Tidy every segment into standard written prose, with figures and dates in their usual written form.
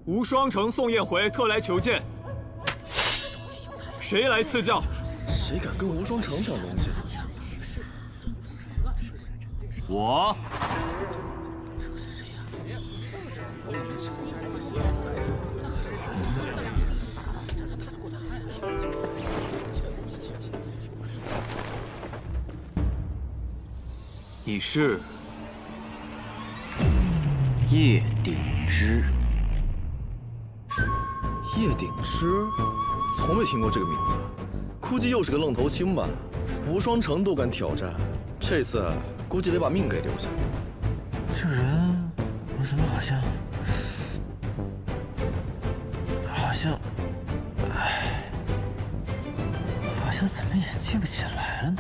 无双城宋彦回特来求见，谁来赐教？谁敢跟无双城抢东西？我。你是叶鼎之。叶鼎之，从没听过这个名字，估计又是个愣头青吧？无双城都敢挑战，这次估计得把命给留下。这人，我怎么好像怎么也记不起来了呢？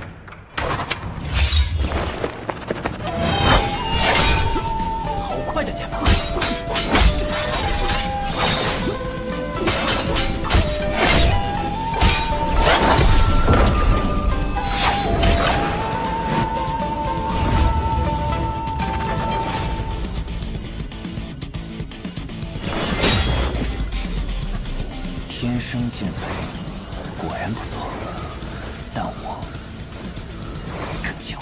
好快的剑法！天生剑法，果然不错，但我更强。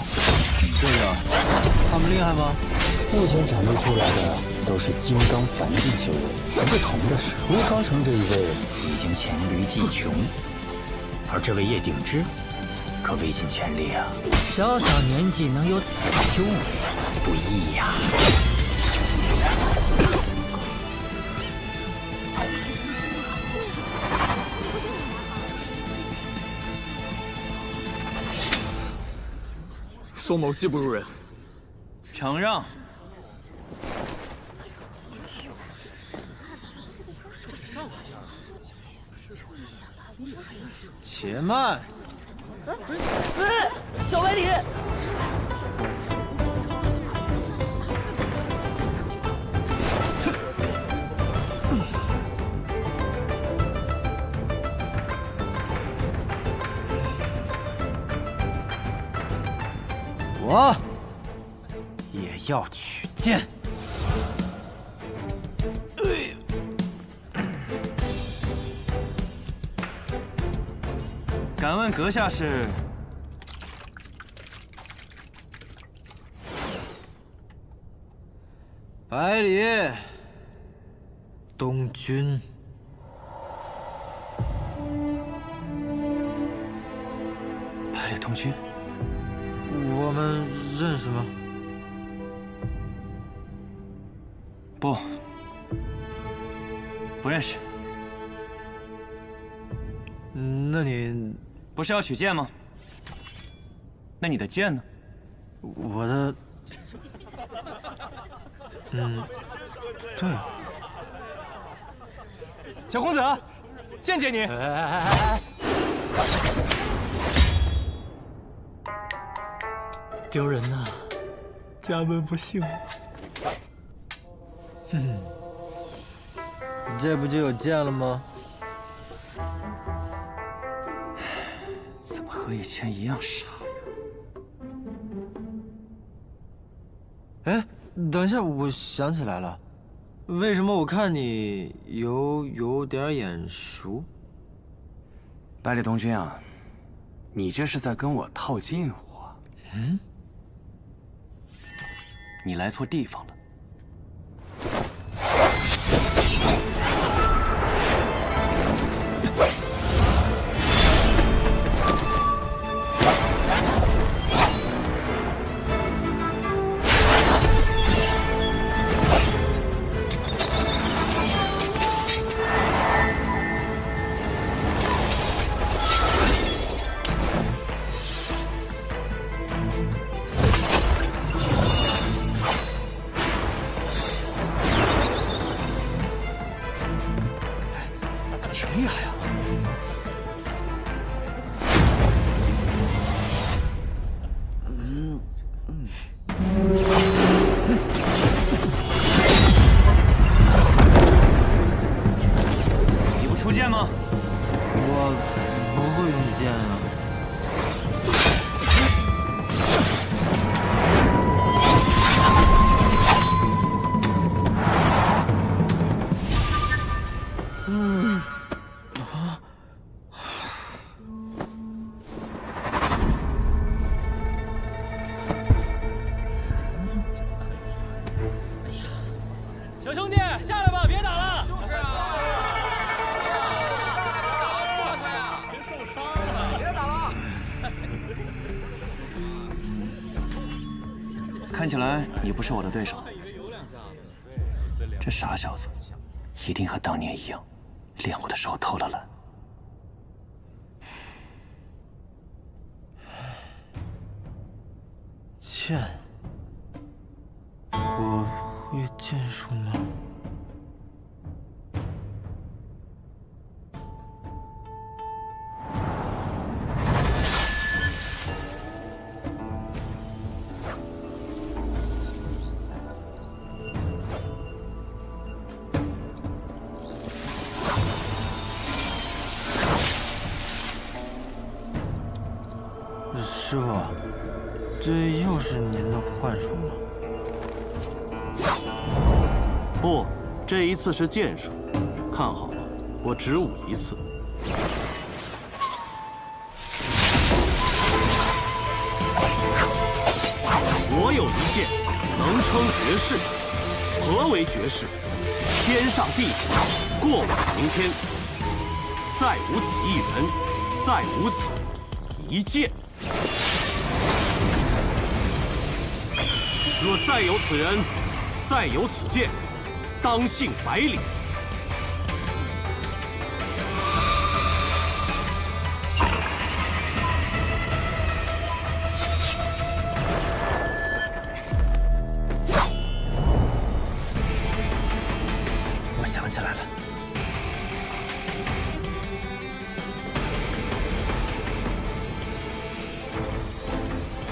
队长，他们厉害吗？目前展露出来的都是金刚凡境修为，不同的是，无双城这一位已经黔驴技穷，而这位叶鼎之可未尽全力啊！小小年纪能有此修为，不易呀。宋某技不如人，承让。且慢！小白李，我也要取剑。敢问阁下是？百里东君。百里东君。我们认识吗？不认识。那你不是要取剑吗？那你的剑呢？我的，对啊。小公子，见见你。丢人呐！家门不幸。这不就有剑了吗？怎么和以前一样傻呀？哎，等一下，我想起来了，为什么我看你有点眼熟？百里东君啊，你这是在跟我套近乎。你来错地方了。小兄弟，下来吧，别打了。就是啊。别受伤了，别打了。看起来你不是我的对手。这傻小子，一定和当年一样，练我的时候偷了懒。剑，我会剑术吗？师傅，这又是您的幻术吗？不，这一次是剑术。看好了，我只舞一次。我有一剑，能称绝世。何为绝世？天上地下，过往明天。再无此一人，再无此一剑。若再有此人，再有此剑，当幸百里。我想起来了，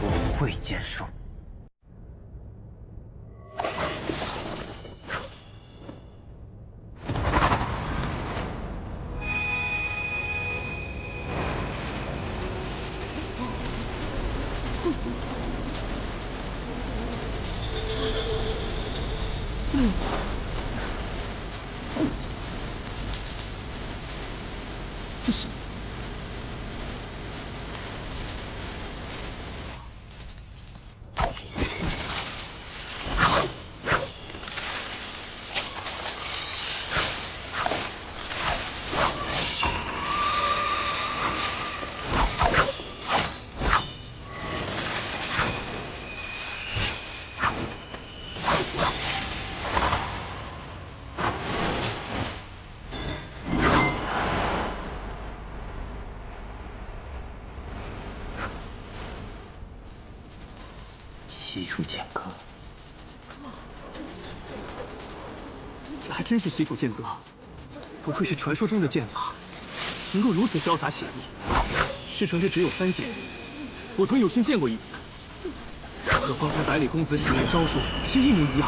我会剑术。西楚剑阁，这还真是西楚剑阁，不愧是传说中的剑法，能够如此潇洒写意。师承这只有3剑，我曾有幸见过一次，和方才百里公子使用的招数是一模一样。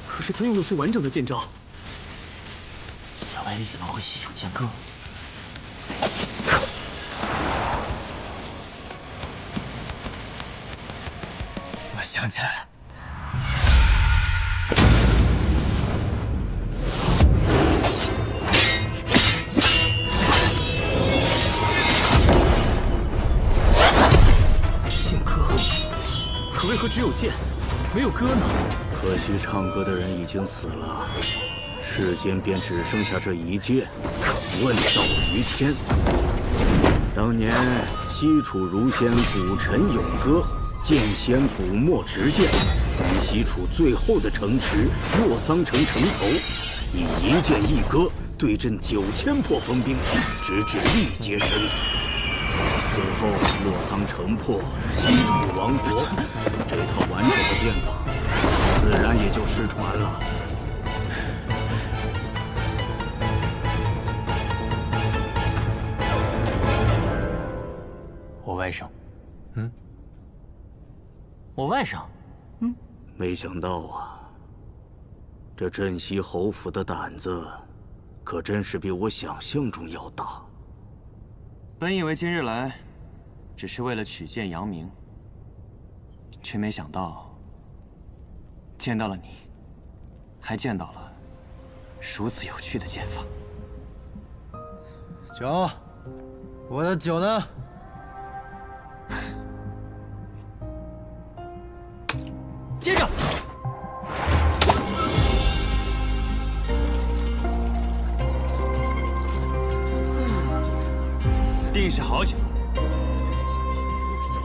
可是他用的是完整的剑招。小白李怎么会西楚剑阁？我想起来了。剑歌，可为何只有剑，没有歌呢？可惜唱歌的人已经死了，世间便只剩下这一剑，问道于天。当年西楚儒仙古尘咏歌，剑仙古墨执剑，于西楚最后的城池洛桑城城头，以一剑一歌对阵9000破锋兵，直至力竭生死。最后洛桑城破，西楚亡国，这套完整的剑法，自然也就失传了。我外甥，我外甥，没想到啊，这镇西侯府的胆子，可真是比我想象中要大。本以为今日来，只是为了取剑扬名，却没想到见到了你，还见到了如此有趣的剑法。酒，我的酒呢？接着。定是好酒，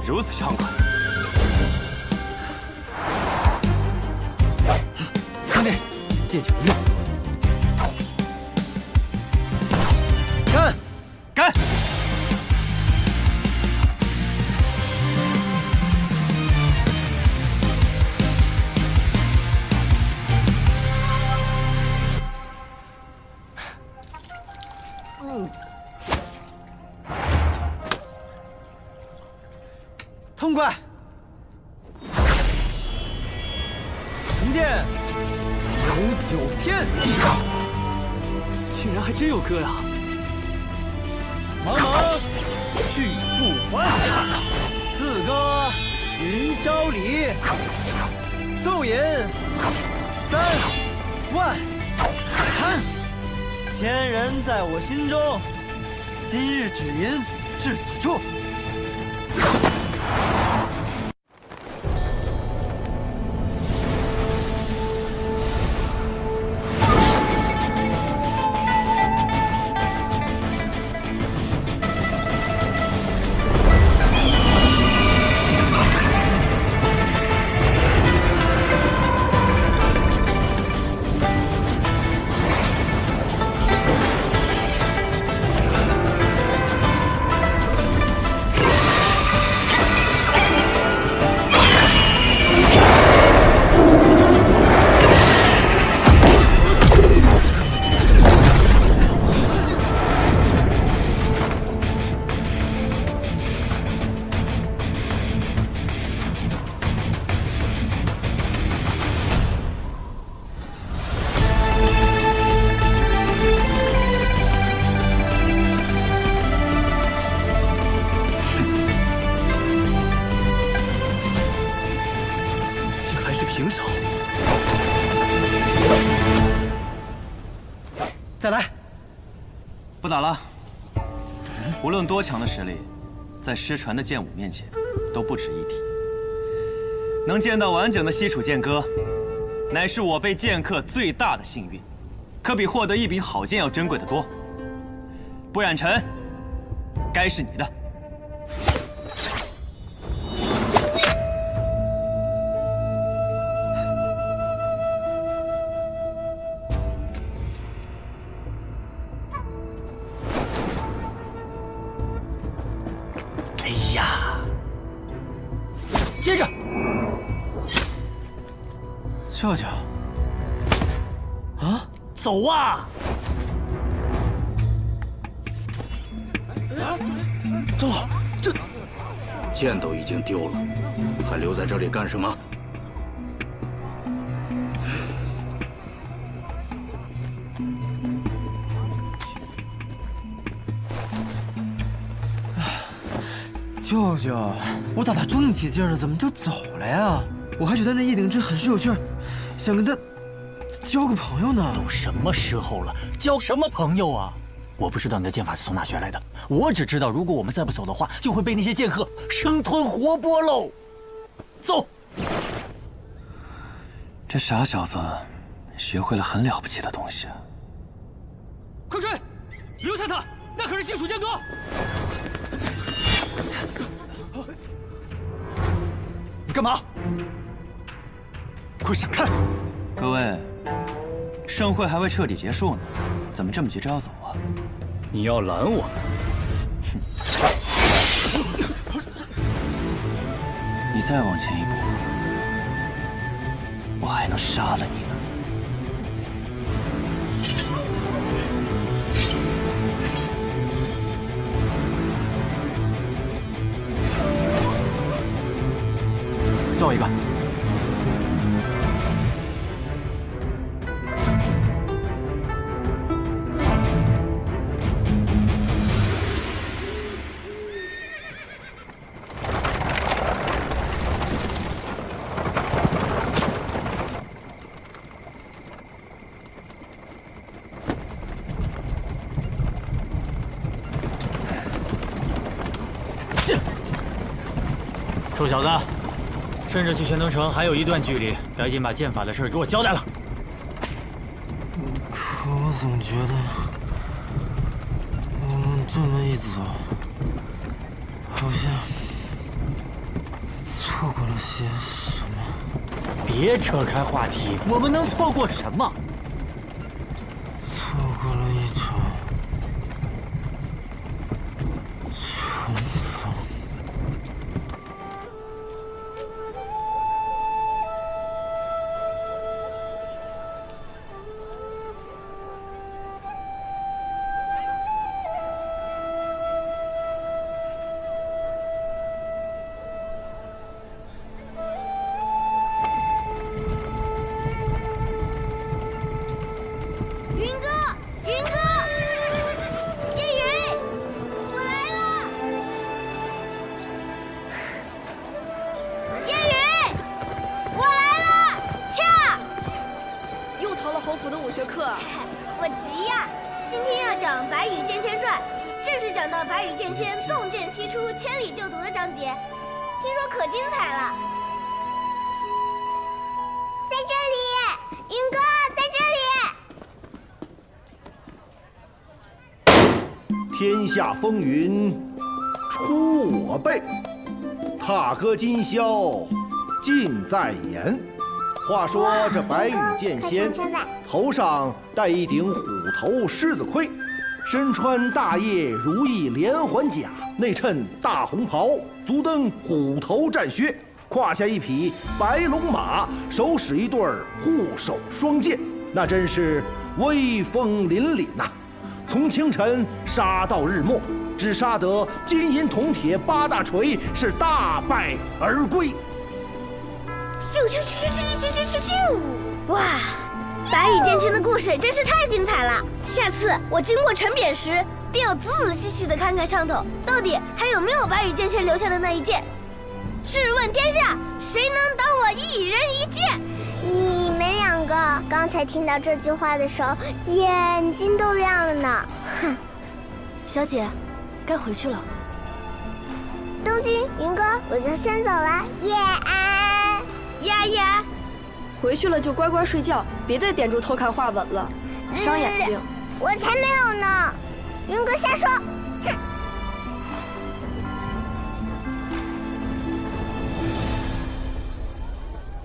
如此畅快。兄弟，借酒一用。干！干！痛快！陈剑有九天，竟然还真有歌呀！茫茫去不还，自歌云霄里，奏吟3万堪。仙人在我心中，今日只吟至此处。平手。再来，不打了。无论多强的实力，在失传的剑舞面前都不值一提。能见到完整的西楚剑歌，乃是我辈剑客最大的幸运，可比获得一柄好剑要珍贵的多。不染尘，该是你的。 接着，舅舅，啊，走啊！长老，这剑都已经丢了，还留在这里干什么？舅舅，我打他正起劲了，怎么就走了呀？我还觉得那叶鼎之很是有趣，想跟他交个朋友呢。都什么时候了，交什么朋友啊？我不知道你的剑法是从哪学来的，我只知道如果我们再不走的话，就会被那些剑客生吞活剥喽。走。这傻小子，学会了很了不起的东西啊！快追，留下他，那可是西楚剑歌。 你干嘛？快闪开！各位，盛会还未彻底结束呢，怎么这么急着要走啊？你要拦我？你再往前一步，我还能杀了你呢。 造一个。臭小子！顺着去玄东城还有一段距离，赶紧把剑法的事给我交代了。可我总觉得，我们这么一走，好像错过了些什么。别扯开话题，我们能错过什么？错过了一场重逢。云哥，云哥，叶云，我来了！叶云，我来了！恰，又逃了侯府的武学课啊！我急呀！今天要讲《白羽剑仙传》，正式讲到白羽剑仙纵剑西出，千里救毒的章节，听说可精彩了。在这里，云哥在这里。天下风云出我辈，踏歌今宵尽在言。话说这白羽剑仙头上戴一顶虎头狮子盔，身穿大叶如意连环甲，内衬大红袍，足蹬虎头战靴，胯下一匹白龙马，手使一对护手双剑，那真是威风凛凛呐！从清晨杀到日没，只杀得金银铜铁八大锤，是大败而归。咻咻咻咻咻咻咻咻！哇，白羽剑仙的故事真是太精彩了！下次我经过城贬时，定要仔仔细细的看看上头，到底还有没有白羽剑仙留下的那一剑。试问天下，谁能挡我一人一剑？你们两个刚才听到这句话的时候，眼睛都亮了呢。哼，小姐，该回去了。东君、云哥，我就先走了。叶安，呀呀，回去了就乖乖睡觉，别再点住偷看画本了，伤眼睛。我才没有呢！云哥瞎说。哼。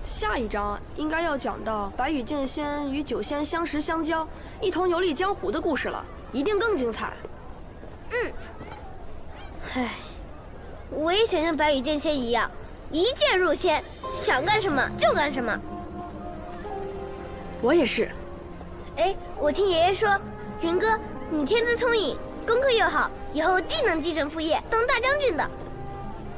下一章应该要讲到白羽剑仙与酒仙相识相交，一同游历江湖的故事了，一定更精彩。唉，我也想像白羽剑仙一样，一剑入仙，想干什么就干什么。我也是。哎，我听爷爷说，云哥，你天资聪颖，功课又好，以后定能继承父业，当大将军的。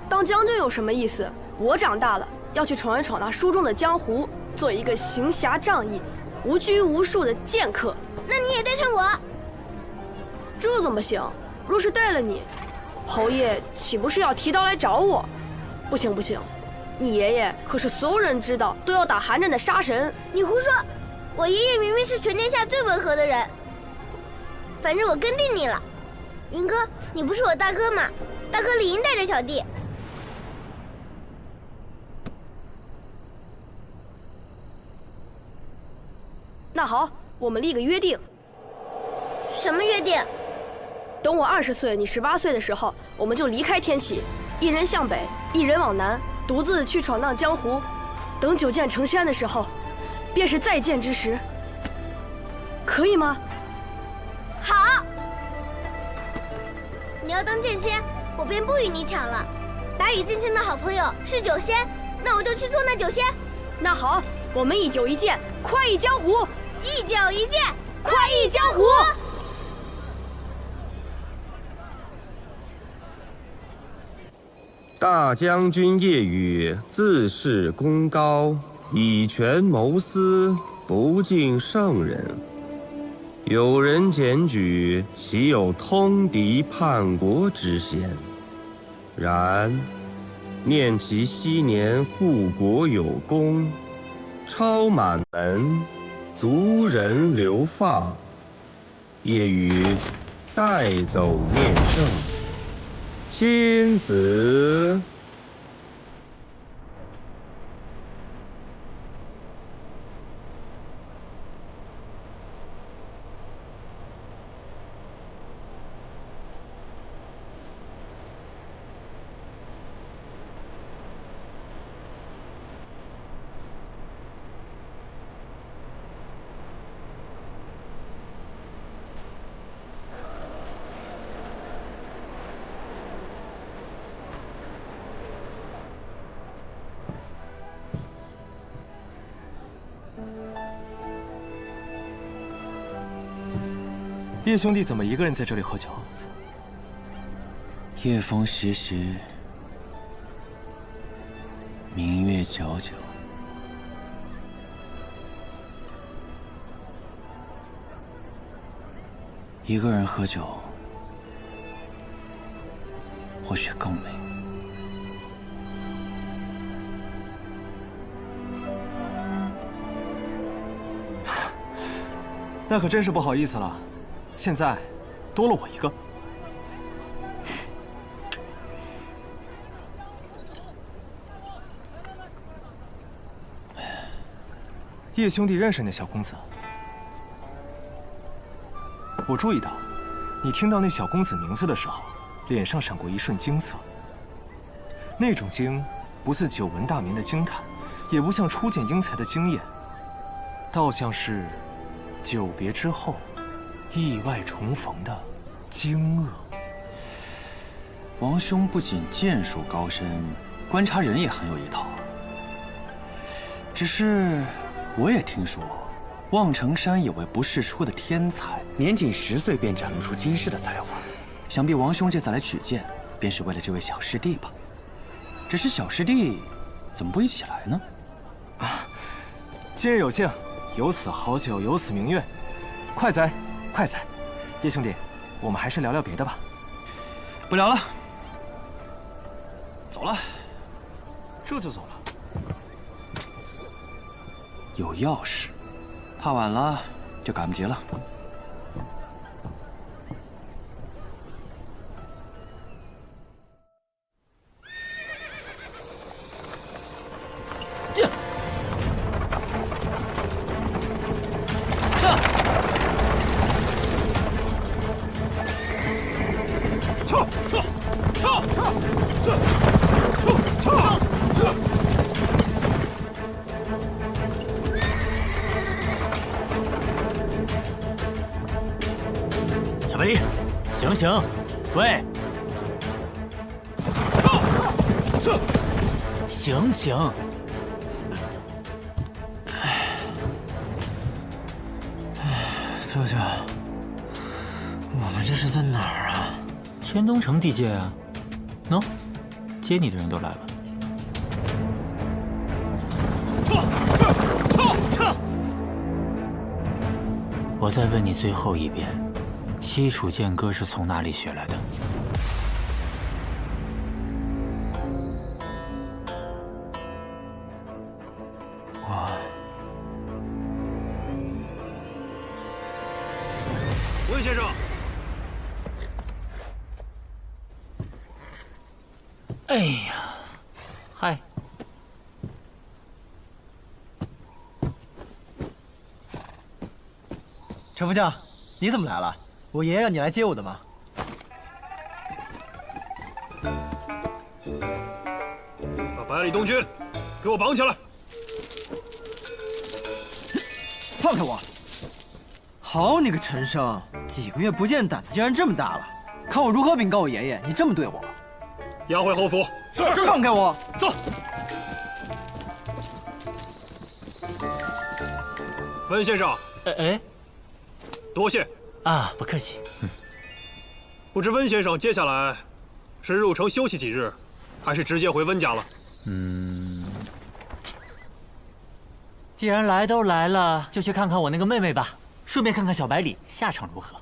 当将军有什么意思？我长大了，要去闯一闯那书中的江湖，做一个行侠仗义、无拘无束的剑客。那你也带上我。这怎么行？若是带了你，侯爷岂不是要提刀来找我？不行不行，你爷爷可是所有人知道都要打寒战的杀神。你胡说！我爷爷明明是全天下最温和的人。反正我跟定你了，云哥，你不是我大哥吗？大哥理应带着小弟。那好，我们立个约定。什么约定？等我20岁，你18岁的时候，我们就离开天启，一人向北，一人往南，独自去闯荡江湖。等9剑成仙的时候，便是再见之时。可以吗？好。你要当剑仙，我便不与你抢了。白羽剑仙的好朋友是酒仙，那我就去做那酒仙。那好，我们一酒一剑，快意江湖。一酒一剑，快意江湖。大将军叶羽自恃功高，以权谋私，不敬圣人。有人检举，岂有通敌叛国之嫌？然念其昔年护国有功，超满门，族人流放，叶羽带走面圣。亲子。叶兄弟怎么一个人在这里喝酒？夜风习习，明月皎皎。一个人喝酒，或许更美。那可真是不好意思了，现在多了我一个。叶兄弟认识那小公子？我注意到，你听到那小公子名字的时候，脸上闪过一瞬惊色。那种惊，不似久闻大名的惊叹，也不像初见英才的惊艳，倒像是久别之后意外重逢的惊愕。王兄不仅剑术高深，观察人也很有一套。只是，我也听说。望城山有位不世出的天才，年仅10岁便展露出惊世的才华。想必王兄这次来取剑，便是为了这位小师弟吧？只是小师弟怎么不一起来呢？啊，今日有幸，有此好酒，有此明月，快哉，快哉！叶兄弟，我们还是聊聊别的吧。不聊了，走了。这就走了？有要事。怕晚了就赶不及了。醒醒！喂，醒醒！舅舅，我们这是在哪儿啊？千东城地界啊。喏，接你的人都来了。我再问你最后一遍。西楚剑歌是从哪里学来的？温先生，哎呀，嗨，陈副将，你怎么来了？我爷爷让你来接我的吗？把百里东军给我绑起来！放开我！好你个陈生，几个月不见，胆子竟然这么大了！看我如何禀告我爷爷，你这么对我。押回侯府。是。放开我！走。温先生。哎。多谢。啊，不客气。不知温先生接下来是入城休息几日，还是直接回温家了？既然来都来了，就去看看我那个妹妹吧，顺便看看小百里下场如何。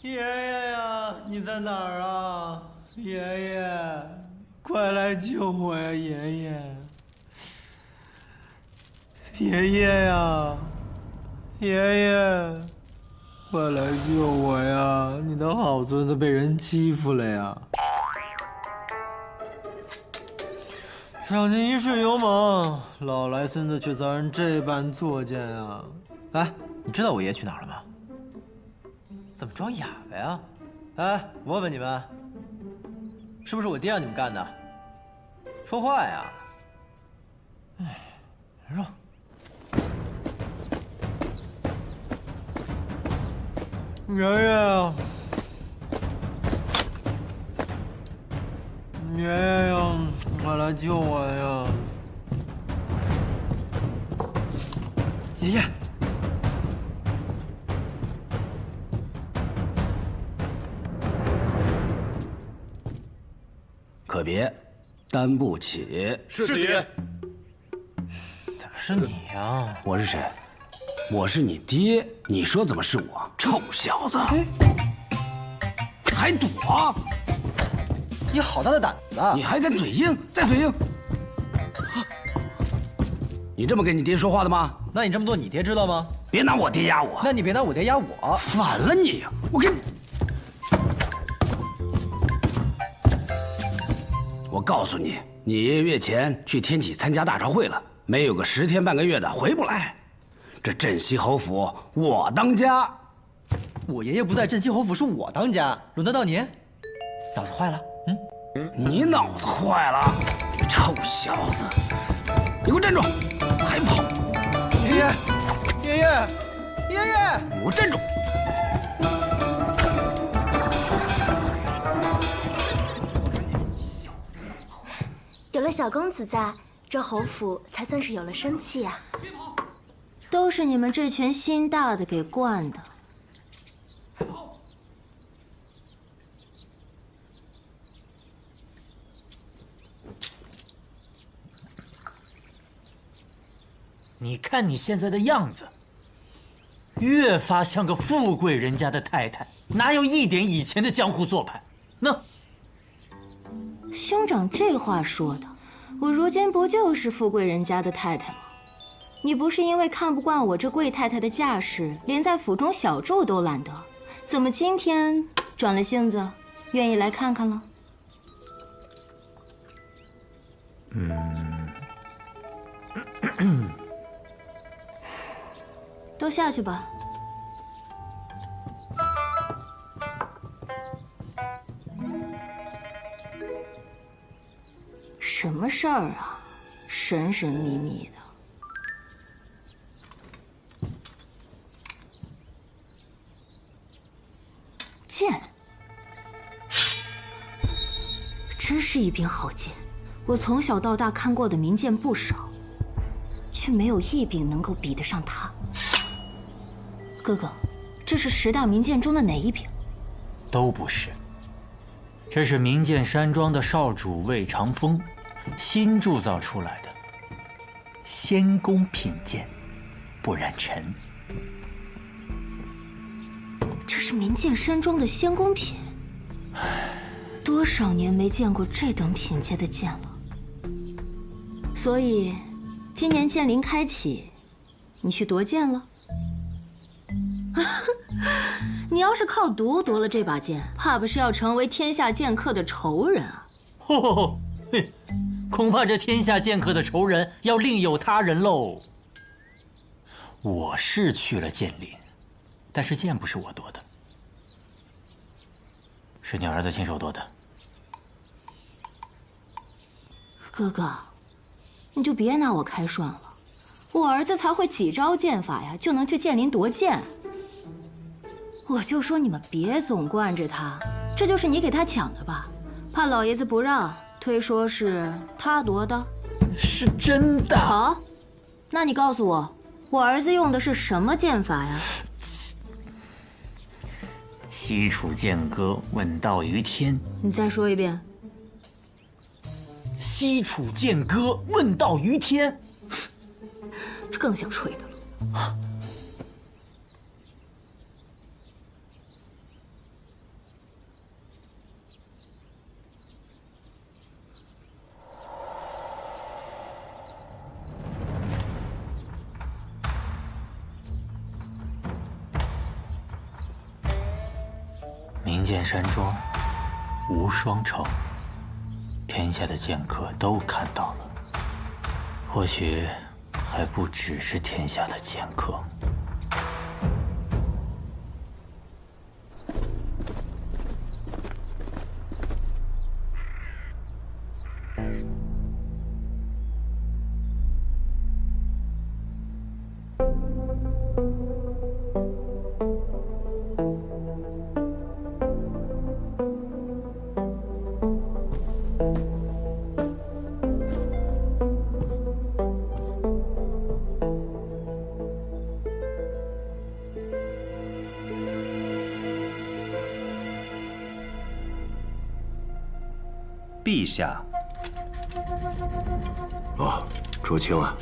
爷爷呀，你在哪儿啊？爷爷，快来救我呀！爷爷。爷爷呀，爷爷，快来救我呀！你的好孙子被人欺负了呀！赏尽一世勇猛，老来孙子却遭人这般作践啊！哎，你知道我爷去哪儿了吗？怎么装哑巴呀？哎，我问你们，是不是我爹让你们干的？说话呀！哎，让。爷爷，爷爷呀，快来救我呀！爷爷，可别，担不起。是子爷。怎么是你呀？我是谁？我是你爹。你说怎么是我？臭小子，还躲？你好大的胆子！你还敢嘴硬？再嘴硬！你这么跟你爹说话的吗？那你这么做，你爹知道吗？别拿我爹压我！那你别拿我爹压我！反了你！我跟你，我告诉你，你爷爷月前去天启参加大朝会了，没有个10天半个月的回不来。这镇西侯府我当家。我爷爷不在镇西侯府，是我当家，轮得到你？脑子坏了？你脑子坏了！你个臭小子！你给我站住！还跑！爷爷，爷爷，爷爷！你给我站住！有了小公子在，这侯府才算是有了生气呀。都是你们这群心大的给惯的。你看你现在的样子，越发像个富贵人家的太太，哪有一点以前的江湖做派？那兄长这话说的，我如今不就是富贵人家的太太吗？你不是因为看不惯我这贵太太的架势，连在府中小住都懒得，怎么今天转了性子，愿意来看看了？都下去吧。什么事儿啊？神神秘秘的。剑，真是一柄好剑。我从小到大看过的名剑不少，却没有一柄能够比得上它。哥哥，这是10大名剑中的哪一柄？都不是，这是名剑山庄的少主魏长风新铸造出来的仙宫品剑，不染尘。这是名剑山庄的仙宫品，多少年没见过这等品阶的剑了。所以，今年剑灵开启，你去夺剑了？你要是靠毒夺了这把剑，怕不是要成为天下剑客的仇人啊！吼，恐怕这天下剑客的仇人要另有他人喽。我是去了剑灵，但是剑不是我夺的，是你儿子亲手夺的。哥哥，你就别拿我开涮了，我儿子才会几招剑法呀，就能去剑林夺剑。我就说你们别总惯着他，这就是你给他抢的吧？怕老爷子不让，推说是他夺的。是真的。好，那你告诉我，我儿子用的是什么剑法呀？西楚剑歌，问道于天。你再说一遍。西楚剑歌，问道于天。这更像吹的了。名剑山庄，无双城，天下的剑客都看到了，或许还不只是天下的剑客。陛下。哦，卓青啊。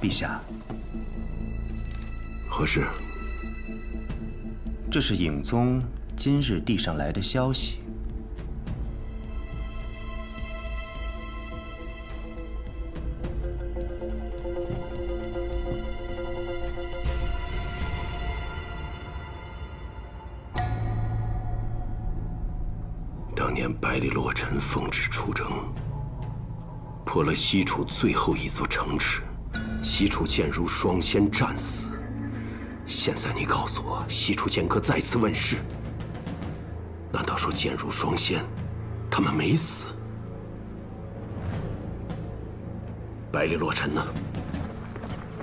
陛下，何事？这是影宗今日递上来的消息。当年百里洛尘奉旨出征。 破了西楚最后一座城池，西楚剑如双仙战死。现在你告诉我，西楚剑客再次问世，难道说剑如双仙，他们没死？百里洛尘呢？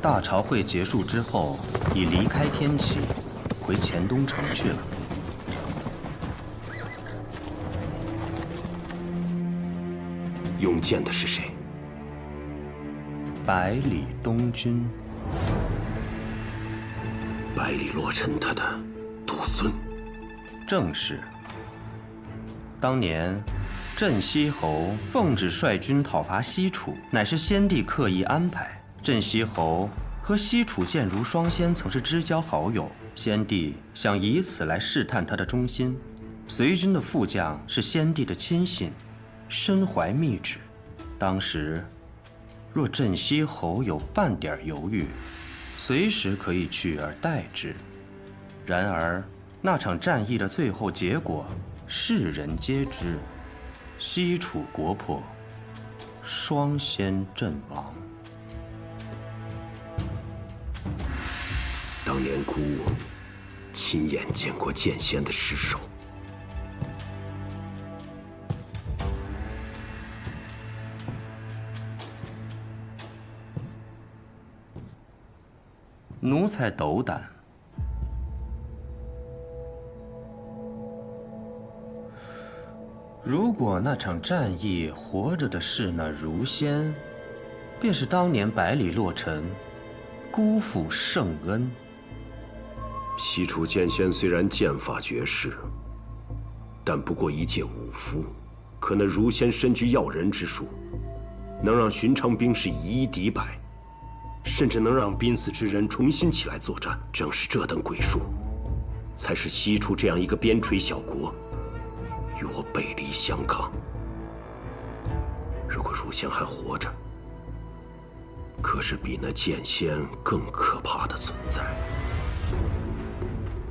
大朝会结束之后，已离开天启，回黔东城去了。 用剑的是谁？百里东军。百里洛尘他的独孙。正是。当年，镇西侯奉旨率军讨伐西楚，乃是先帝刻意安排。镇西侯和西楚剑如双仙曾是知交好友，先帝想以此来试探他的忠心。随军的副将是先帝的亲信。 身怀密旨，当时若镇西侯有半点犹豫，随时可以取而代之。然而那场战役的最后结果，世人皆知：西楚国破，双仙阵亡。当年孤亲眼见过剑仙的尸首。 奴才斗胆。如果那场战役活着的是那如仙，便是当年百里洛尘辜负圣恩。西楚剑仙虽然剑法绝世，但不过一介武夫，可那如仙身具耀人之术，能让寻常兵士以一敌百。 甚至能让濒死之人重新起来作战，正是这等鬼术，才使西楚这样一个边陲小国与我背离相抗。如果如仙还活着，可是比那剑仙更可怕的存在。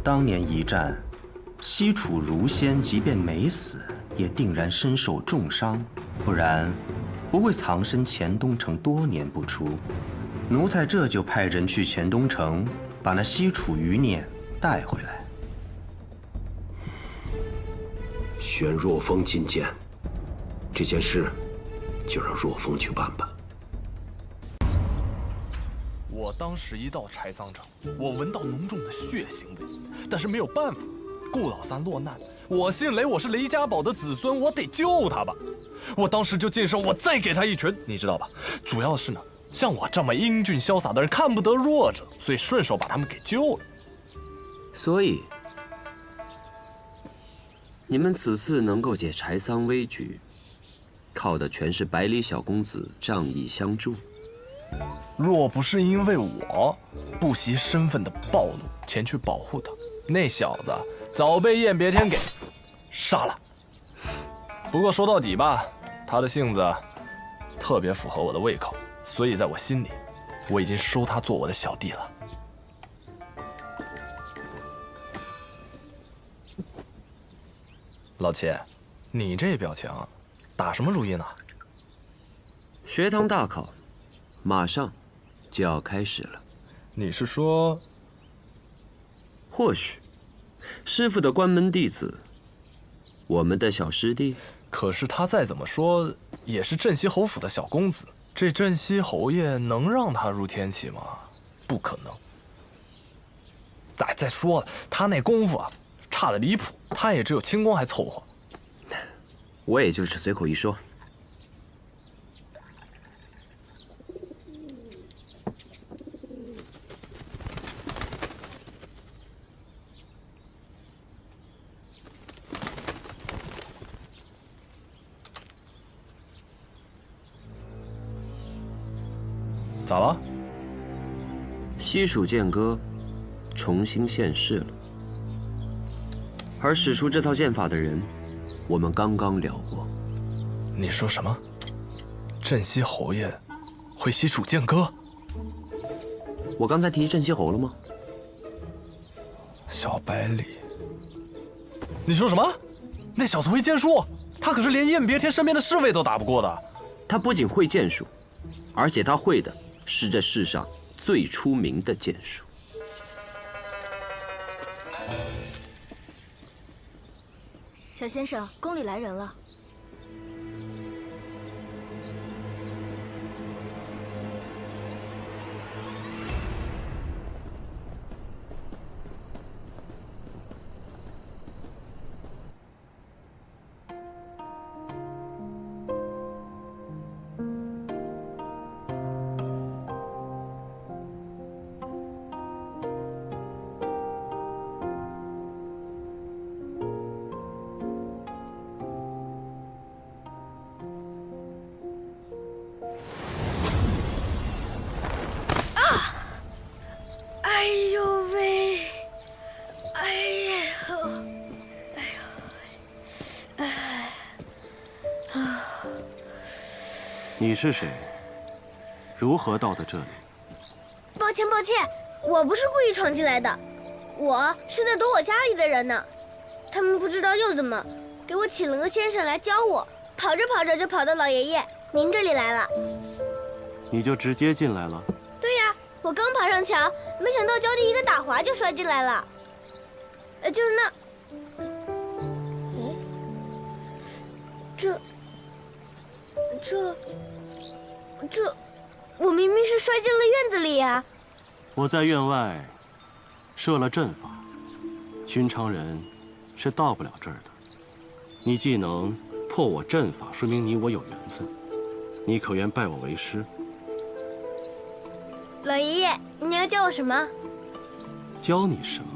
当年一战，西楚如仙即便没死，也定然身受重伤，不然不会藏身黔东城多年不出。 奴才这就派人去黔东城，把那西楚余孽带回来。选若风进谏，这件事就让若风去办吧。我当时一到柴桑城，我闻到浓重的血腥味，但是没有办法，顾老三落难，我姓雷，我是雷家堡的子孙，我得救他吧。我当时就近身，我再给他一拳，你知道吧？主要是呢。 像我这么英俊潇洒的人看不得弱者，所以顺手把他们给救了。所以，你们此次能够解柴桑危局，靠的全是百里小公子仗义相助。若不是因为我不惜身份的暴露前去保护他，那小子早被燕别天给杀了。不过说到底吧，他的性子特别符合我的胃口。 所以，在我心里，我已经收他做我的小弟了。老七，你这表情，打什么主意呢？学堂大考，马上就要开始了。你是说？或许，师傅的关门弟子，我们的小师弟。可是他再怎么说，也是镇西侯府的小公子。 这镇西侯爷能让他入天启吗？不可能。再说了，他那功夫啊，差得离谱，他也只有轻功还凑合。我也就是随口一说。咋了？西蜀剑歌重新现世了，而使出这套剑法的人，我们刚刚聊过。你说什么？镇西侯爷会西蜀剑歌？我刚才提镇西侯了吗？小百里，你说什么？那小子会剑术，他可是连燕别天身边的侍卫都打不过的。他不仅会剑术，而且他会的是这世上最出名的剑术。小先生，宫里来人了。哎呦喂！哎呦！哎呦！你是谁？如何到的这里？抱歉，抱歉，我不是故意闯进来的，我是在躲我家里的人呢。他们不知道又怎么，给我请了个先生来教我，跑着跑着就跑到老爷爷您这里来了。你就直接进来了？对呀，我刚爬上墙，没想到脚底一个打滑就摔进来了。就是那……这，我明明是摔进了院子里呀！我在院外设了阵法，寻常人是到不了这儿的。你既能破我阵法，说明你我有缘分。你可愿拜我为师？老爷爷，你要教我什么？教你什么？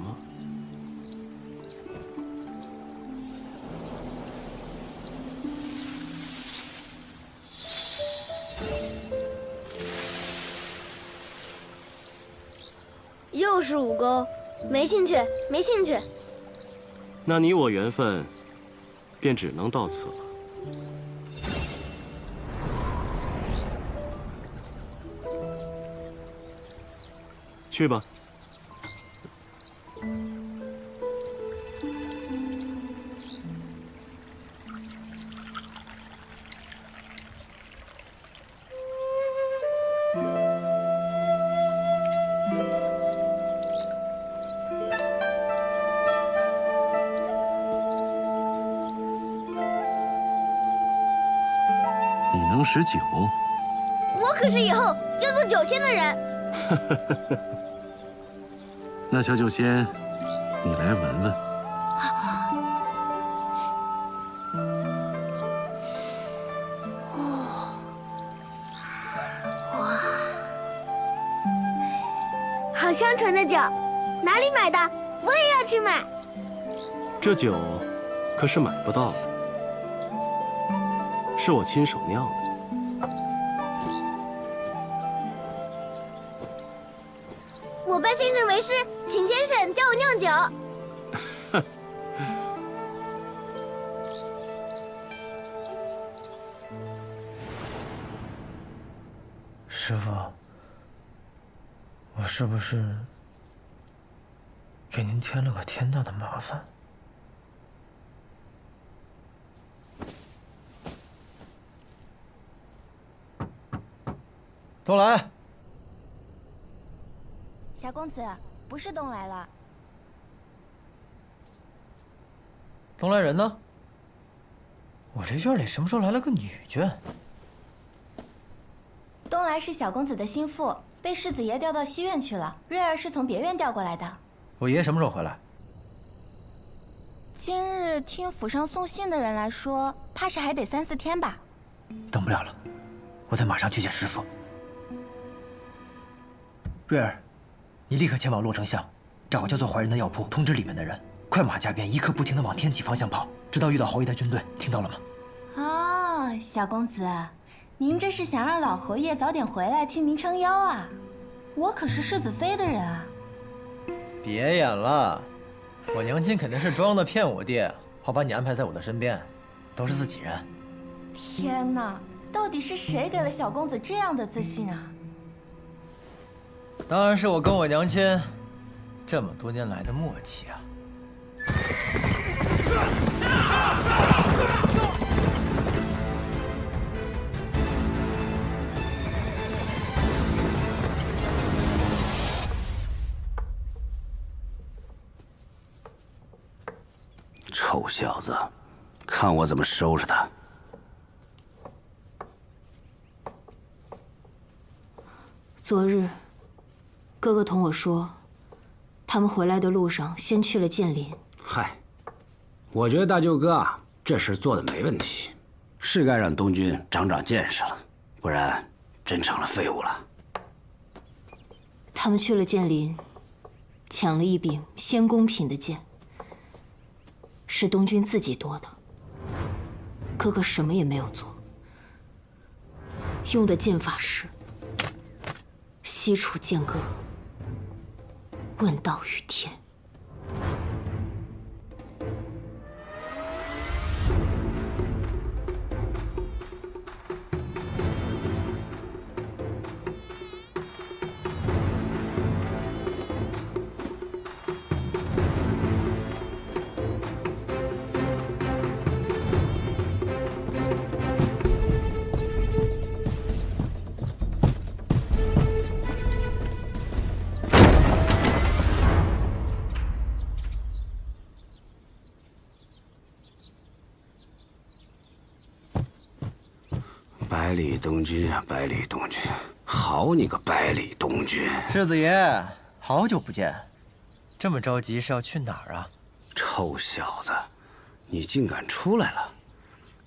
又是武功，没兴趣，没兴趣。那你我缘分便只能到此了。去吧。你能识酒？我可是以后要做酒仙的人。那小酒仙，你来闻闻。哇，好香醇的酒，哪里买的？我也要去买。这酒可是买不到的，是我亲手酿的。我拜先生为师，请先生教我酿酒。师傅，我是不是给您添了个天大的麻烦？东来。小公子，不是东来了。东来人呢？我这院里什么时候来了个女眷？东来是小公子的心腹，被世子爷调到西院去了。瑞儿是从别院调过来的。我爷爷什么时候回来？今日听府上送信的人来说，怕是还得3、4天吧。等不了了，我得马上去见师傅。瑞儿，你立刻前往洛城巷，找个叫做怀仁的药铺，通知里面的人，快马加鞭，一刻不停地往天启方向跑，直到遇到侯爷的军队，听到了吗？哦，小公子，您这是想让老侯爷早点回来替您撑腰啊？我可是世子妃的人啊！别演了，我娘亲肯定是装的骗我爹，好把你安排在我的身边，都是自己人。天哪，到底是谁给了小公子这样的自信啊？当然是我跟我娘亲这么多年来的默契啊！臭小子，看我怎么收拾他！昨日，哥哥同我说，他们回来的路上先去了剑林。嗨，我觉得大舅哥啊，这事做的没问题，是该让东军长长见识了，不然真成了废物了。他们去了剑林，抢了一柄仙宫品的剑，是东军自己夺的。哥哥什么也没有做，用的剑法是西楚剑歌，问道于天。百里东军啊，百里东军，好你个百里东军！世子爷，好久不见，这么着急是要去哪儿啊？臭小子，你竟敢出来了！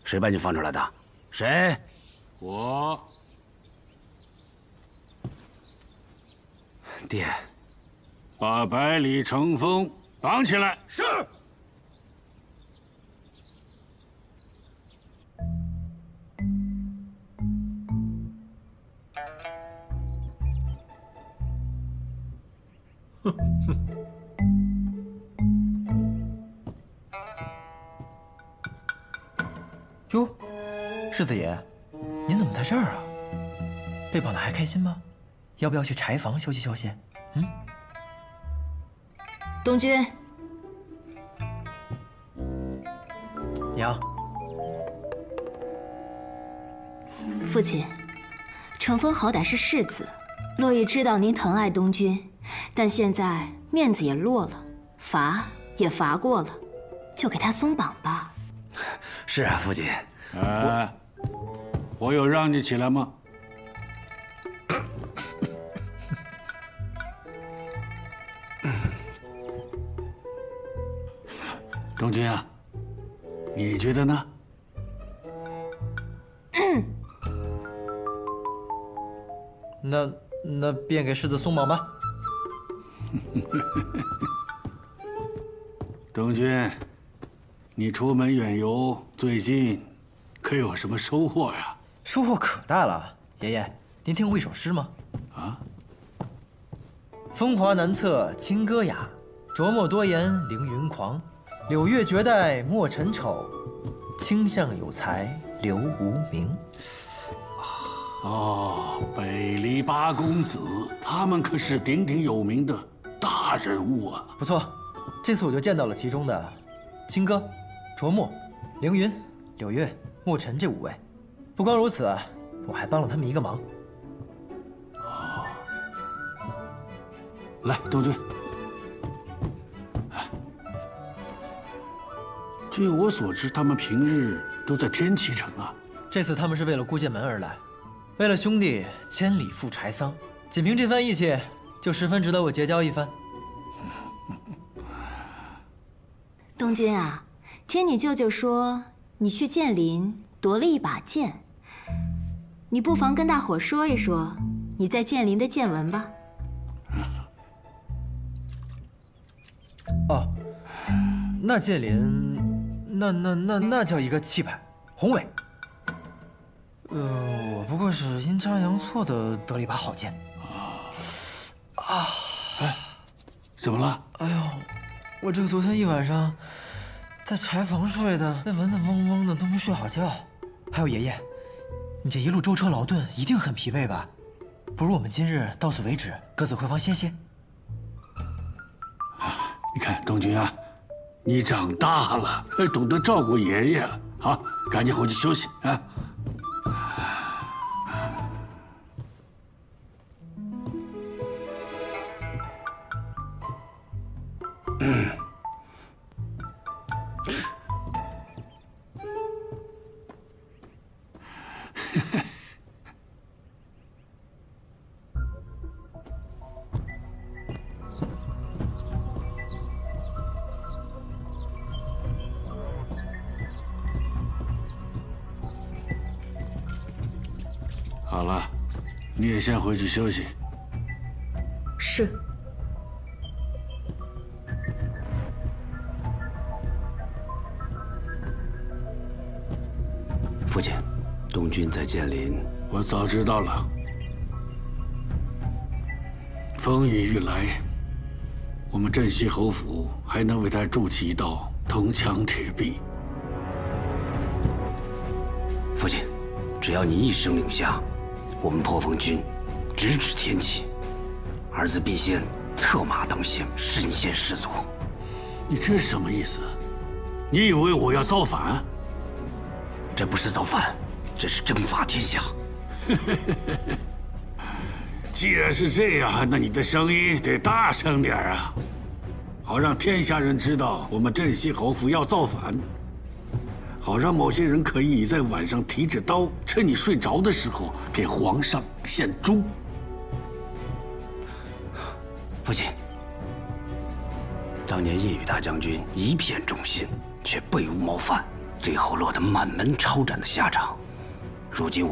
谁把你放出来的？谁？我。爹，把百里成风绑起来。是。哟，世子爷，您怎么在这儿啊？被绑的还开心吗？要不要去柴房休息休息？嗯。东军，娘，父亲，成风好歹是世子，洛邑知道您疼爱东军，但现在面子也落了，罚也罚过了，就给他松绑吧。是啊，父亲。我有让你起来吗？东军啊，你觉得呢？那便给世子松绑吧。东军，你出门远游，最近可有什么收获呀？收获可大了，爷爷，您听过一首诗吗？啊？风华难测清歌雅，琢磨多言凌云狂。柳月绝代莫尘丑，卿相有才留无名。哦，北篱八公子，他们可是鼎鼎有名的大人物啊！不错，这次我就见到了其中的清歌、琢磨、凌云、柳月、莫尘这5位。不光如此，我还帮了他们一个忙。哦，来，东军。据我所知，他们平日都在天启城啊。这次他们是为了孤剑门而来，为了兄弟千里赴柴桑，仅凭这番义气，就十分值得我结交一番。东军啊，听你舅舅说你去剑林夺了一把剑，你不妨跟大伙说一说你在剑林的见闻吧。哦，那剑林，那叫一个气派宏伟。我不过是阴差阳错的得了一把好剑。哎，怎么了？哎呦，我这个昨天一晚上在柴房睡的，那蚊子嗡嗡的都没睡好觉。还有爷爷，你这一路舟车劳顿，一定很疲惫吧？不如我们今日到此为止，各自回房歇歇。你看东君啊，你长大了，懂得照顾爷爷了。好，赶紧回去休息啊。好了，你也先回去休息。是。父亲，东君在剑林，我早知道了。风雨欲来，我们镇西侯府还能为他筑起一道铜墙铁壁。父亲，只要你一声令下，我们破风军直指天启，儿子必先策马当先，身先士卒。你这什么意思？你以为我要造反？这不是造反，这是征伐天下。既然是这样，那你的声音得大声点啊，好让天下人知道我们镇西侯府要造反，好让某些人可以在晚上提着刀，趁你睡着的时候给皇上献忠。父亲，当年叶羽大将军一片忠心，却被诬谋反，最后落得满门抄斩的下场。如今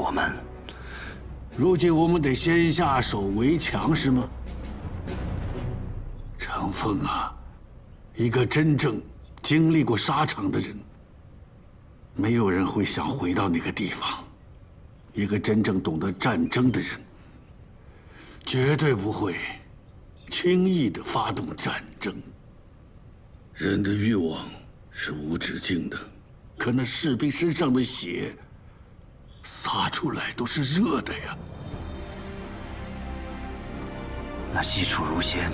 我们得先下手为强，是吗？程峰啊，一个真正经历过沙场的人，没有人会想回到那个地方。一个真正懂得战争的人，绝对不会轻易地发动战争。人的欲望是无止境的，可那士兵身上的血洒出来都是热的呀。那西楚如仙，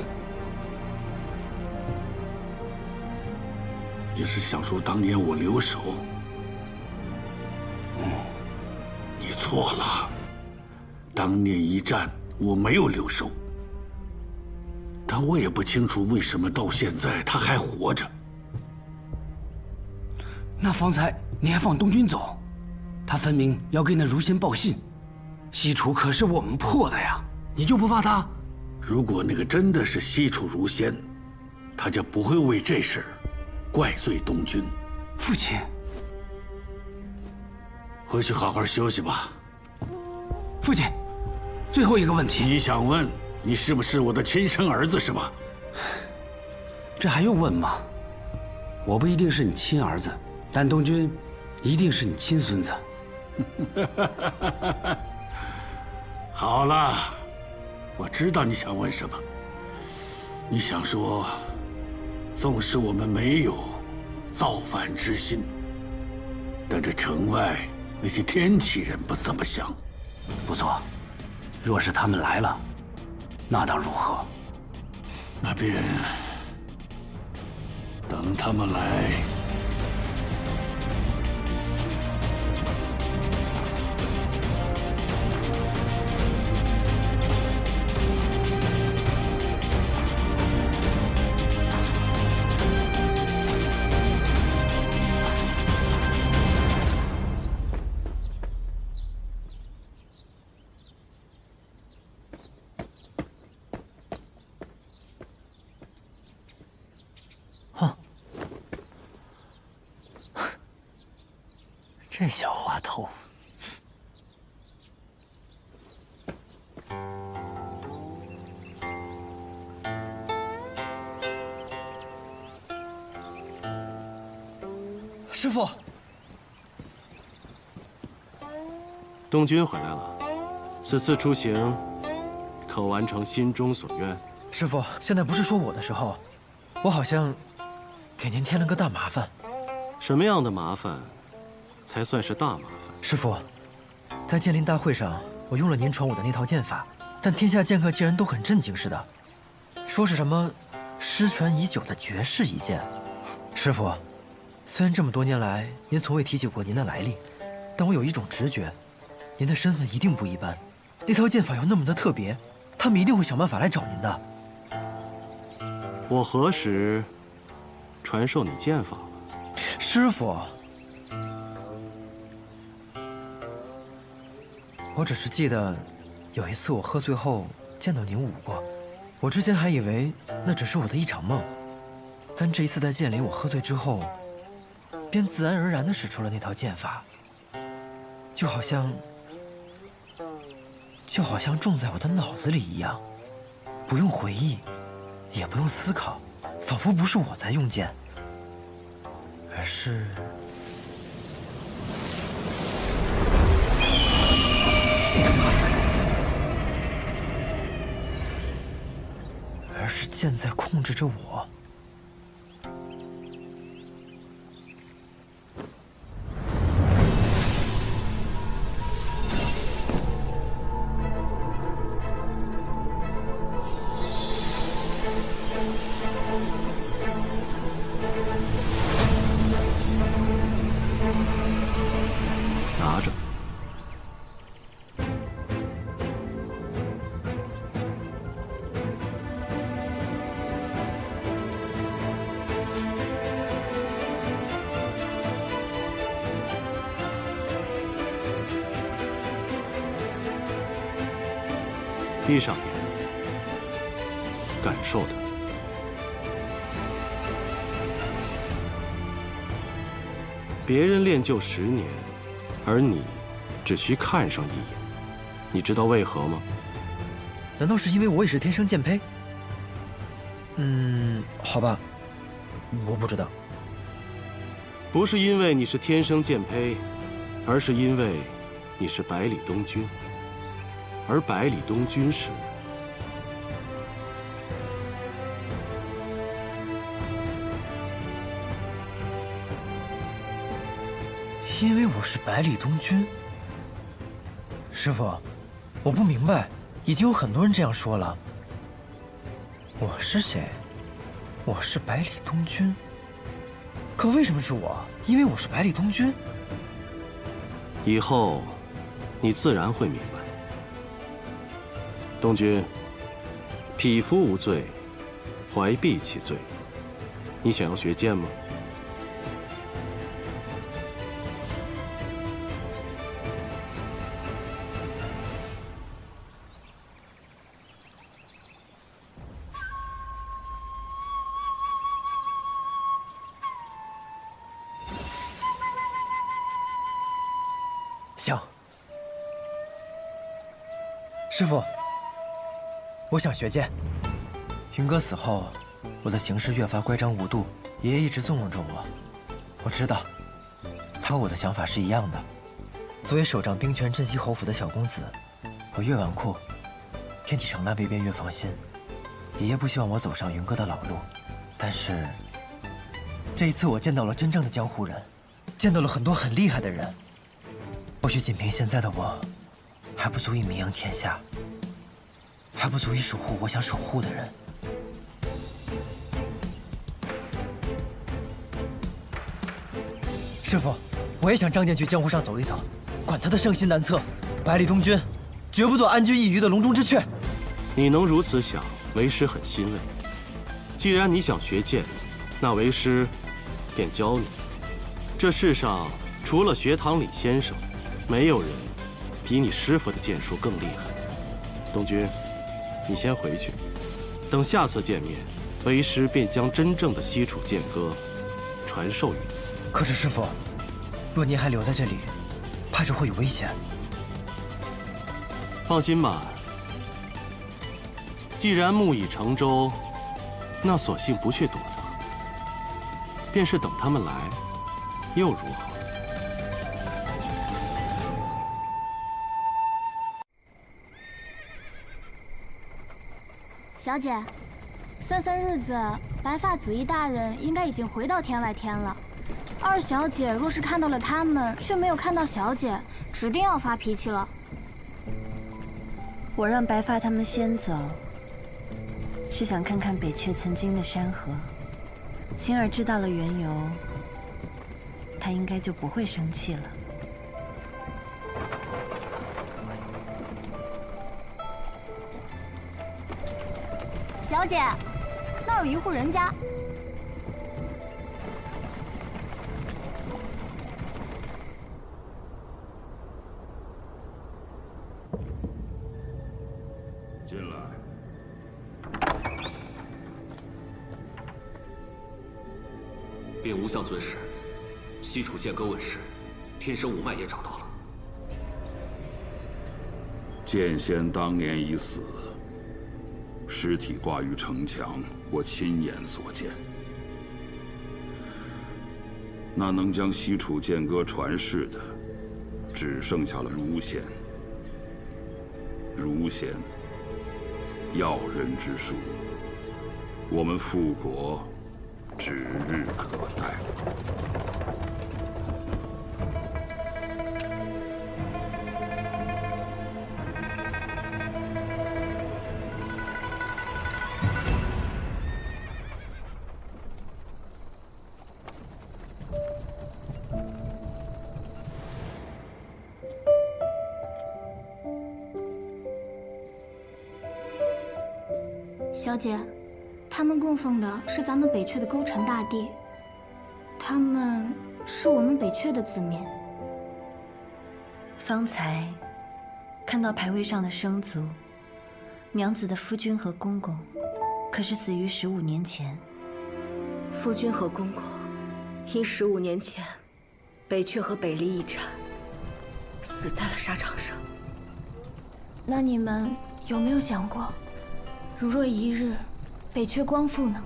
也是想说当年我留守。你错了，当年一战我没有留守，但我也不清楚为什么到现在他还活着。那方才你还放东君走，他分明要给那如仙报信。西楚可是我们破的呀，你就不怕他？如果那个真的是西楚如仙，他就不会为这事怪罪东君。父亲，回去好好休息吧。父亲，最后一个问题，你想问你是不是我的亲生儿子是吗？这还用问吗？我不一定是你亲儿子，但东君一定是你亲孙子。好了，我知道你想问什么。你想说，纵使我们没有造反之心，但这城外那些天启人不怎么想。不错，若是他们来了，那当如何？那便等他们来。这小滑头，师傅，东君回来了，此次出行可完成心中所愿？师父，现在不是说我的时候，我好像给您添了个大麻烦。什么样的麻烦才算是大麻烦？师父，在剑灵大会上，我用了您传我的那套剑法，但天下剑客竟然都很震惊似的，说是什么失传已久的绝世一剑。师父，虽然这么多年来您从未提起过您的来历，但我有一种直觉，您的身份一定不一般。那套剑法要那么的特别，他们一定会想办法来找您的。我何时传授你剑法了？师父，我只是记得有一次我喝醉后见到您舞过，我之前还以为那只是我的一场梦，但这一次在剑里，我喝醉之后，便自然而然地使出了那套剑法，就好像种在我的脑子里一样，不用回忆，也不用思考，仿佛不是我在用剑，而是剑在控制着我。拿着。闭上眼，感受它。别人练就10年，而你只需看上一眼，你知道为何吗？难道是因为我也是天生剑胚？好吧，我不知道。不是因为你是天生剑胚，而是因为你是百里东君，而百里东君是……因为我是百里东君。师父，我不明白，已经有很多人这样说了。我是谁？我是百里东君。可为什么是我？因为我是百里东君。以后，你自然会明白。东君，匹夫无罪，怀璧其罪。你想要学剑吗？行。师父，我想学剑。云哥死后，我的行事越发乖张无度，爷爷一直纵容着我。我知道，他和我的想法是一样的。作为手掌兵权镇西侯府的小公子，我越纨绔，天启城那卫便越放心。爷爷不希望我走上云哥的老路，但是这一次我见到了真正的江湖人，见到了很多很厉害的人。或许仅凭现在的我，还不足以名扬天下，还不足以守护我想守护的人。师父，我也想仗剑去江湖上走一走，管他的圣心难测，百里东君绝不做安居一隅的笼中之雀。你能如此想，为师很欣慰。既然你想学剑，那为师便教你。这世上除了学堂里先生，没有人比你师傅的剑术更厉害。东君，你先回去，等下次见面，为师便将真正的西楚剑歌传授于你。可是师父，若您还留在这里，怕是会有危险。放心吧，既然木已成舟，那索性不去躲他，便是等他们来，又如何？小姐，算算日子，白发紫衣大人应该已经回到天外天了。二小姐若是看到了他们，却没有看到小姐，指定要发脾气了。我让白发他们先走，是想看看北阙曾经的山河。星儿知道了缘由，他应该就不会生气了。 小姐，那儿有一户人家。进来。禀无相尊师，西楚剑歌问世，天生五脉也找到了。剑仙当年已死。 尸体挂于城墙，我亲眼所见。那能将西楚剑歌传世的，只剩下了儒仙。儒仙，要人之术，我们复国指日可待。 小姐，他们供奉的是咱们北阙的勾陈大帝，他们是我们北阙的子民。方才看到牌位上的生卒，娘子的夫君和公公，可是死于15年前。夫君和公公，因15年前北阙和北离一战，死在了沙场上。那你们有没有想过？ 如若一日北阙光复呢？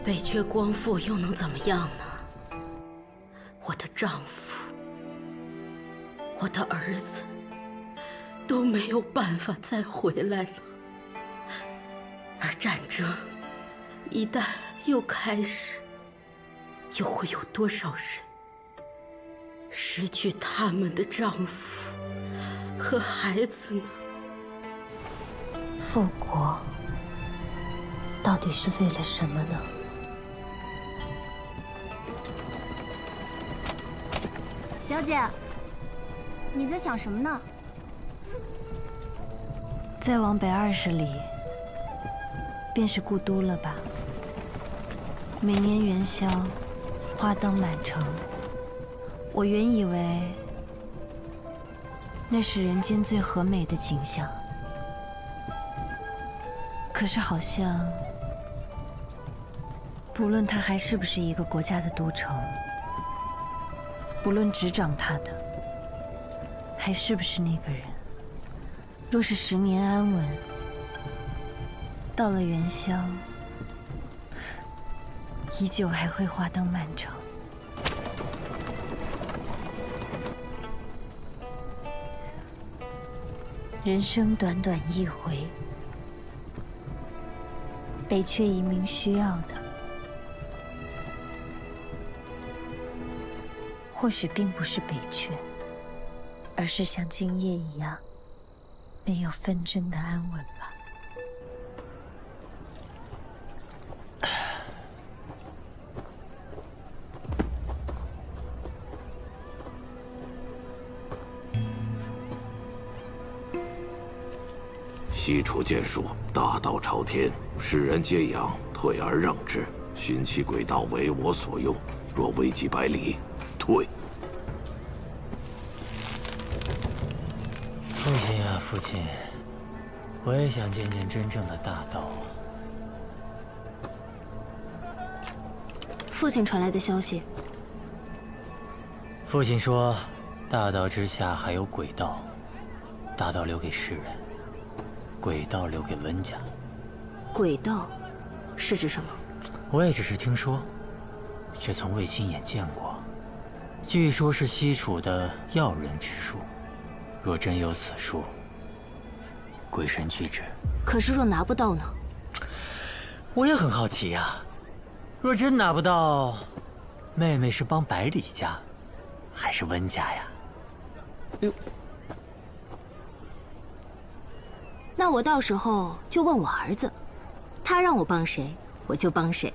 北阙光复又能怎么样呢？我的丈夫，我的儿子都没有办法再回来了。而战争一旦又开始，又会有多少人失去他们的丈夫和孩子呢？复国。 到底是为了什么呢？小姐，你在想什么呢？再往北20里，便是故都了吧？每年元宵，花灯满城。我原以为那是人间最和美的景象，可是好像…… 不论它还是不是一个国家的都城，不论执掌它的还是不是那个人，若是10年安稳，到了元宵，依旧还会花灯满城。人生短短一回，北阙一名需要的。 或许并不是北阙，而是像今夜一样，没有纷争的安稳吧。西楚剑术大道朝天，世人皆仰，退而让之，寻其轨道为我所用。若危及百里，退。 父亲啊，父亲，我也想见见真正的大道。父亲传来的消息。父亲说，大道之下还有鬼道，大道留给世人，鬼道留给温家。鬼道是指什么？我也只是听说，却从未亲眼见过。据说是西楚的要人之术。 若真有此术，鬼神俱至。可是若拿不到呢？我也很好奇呀，若真拿不到，妹妹是帮百里家，还是温家呀？哎呦，那我到时候就问我儿子，他让我帮谁，我就帮谁。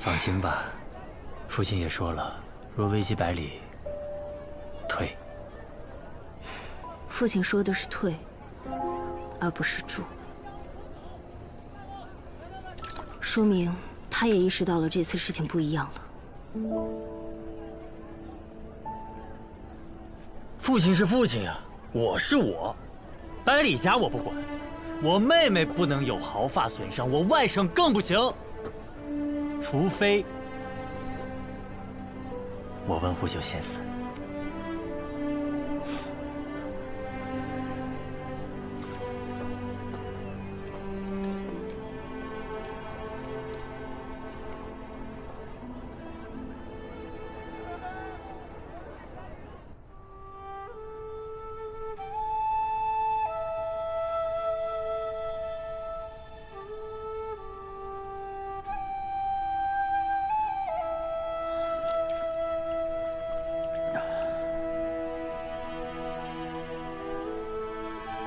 放心吧，父亲也说了，若危及百里，退。父亲说的是退，而不是住，说明他也意识到了这次事情不一样了。父亲是父亲呀，我是我，百里家我不管，我妹妹不能有毫发损伤，我外甥更不行。除非我温户就先死。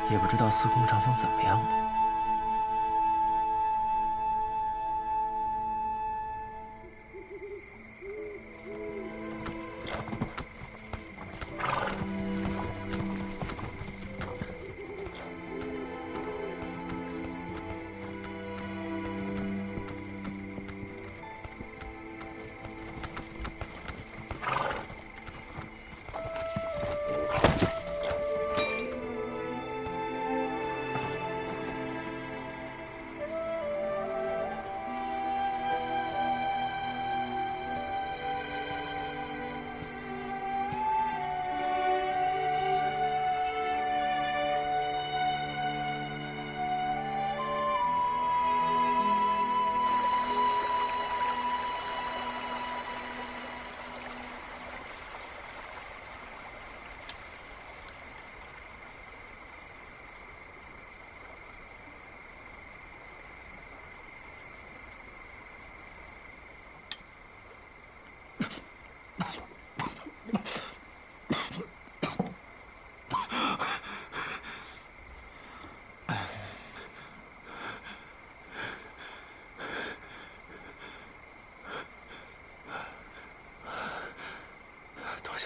也不知道司空长风怎么样了。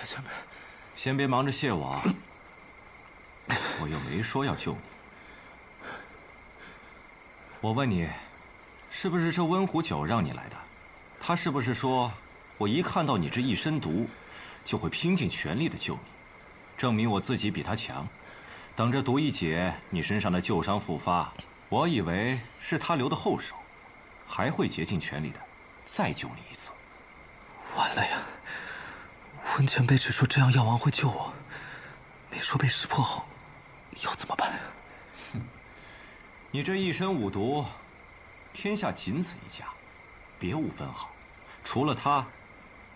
前辈，先别忙着谢我啊！我又没说要救你。我问你，是不是这温壶酒让你来的？他是不是说，我一看到你这一身毒，就会拼尽全力的救你，证明我自己比他强？等着毒一解，你身上的旧伤复发，我以为是他留的后手，还会竭尽全力的再救你一次。完了呀！温前辈只说这样药王会救我，没说被识破后要怎么办？你这一身五毒，天下仅此一家，别无分号。除了他，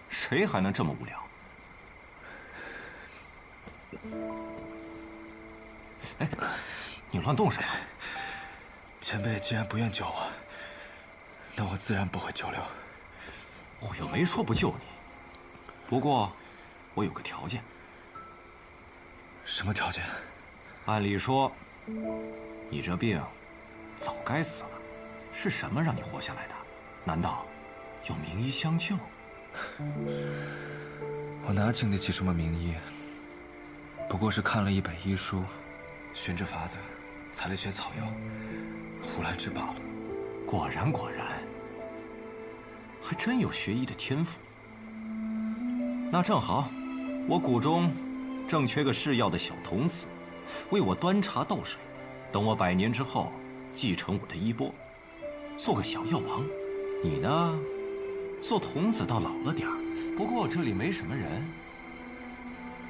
谁还能这么无聊？哎，你乱动什么？前辈既然不愿救我，那我自然不会久留。我又没说不救你，不过我有个条件。什么条件？按理说，你这病早该死了，是什么让你活下来的？难道有名医相救？我哪经得起什么名医？不过是看了一本医书，寻着法子，采了些草药，胡来治罢了。果然，还真有学医的天赋。那正好，我谷中正缺个制药的小童子，为我端茶倒水。等我100年之后，继承我的衣钵，做个小药王。你呢，做童子倒老了点儿，不过这里没什么人，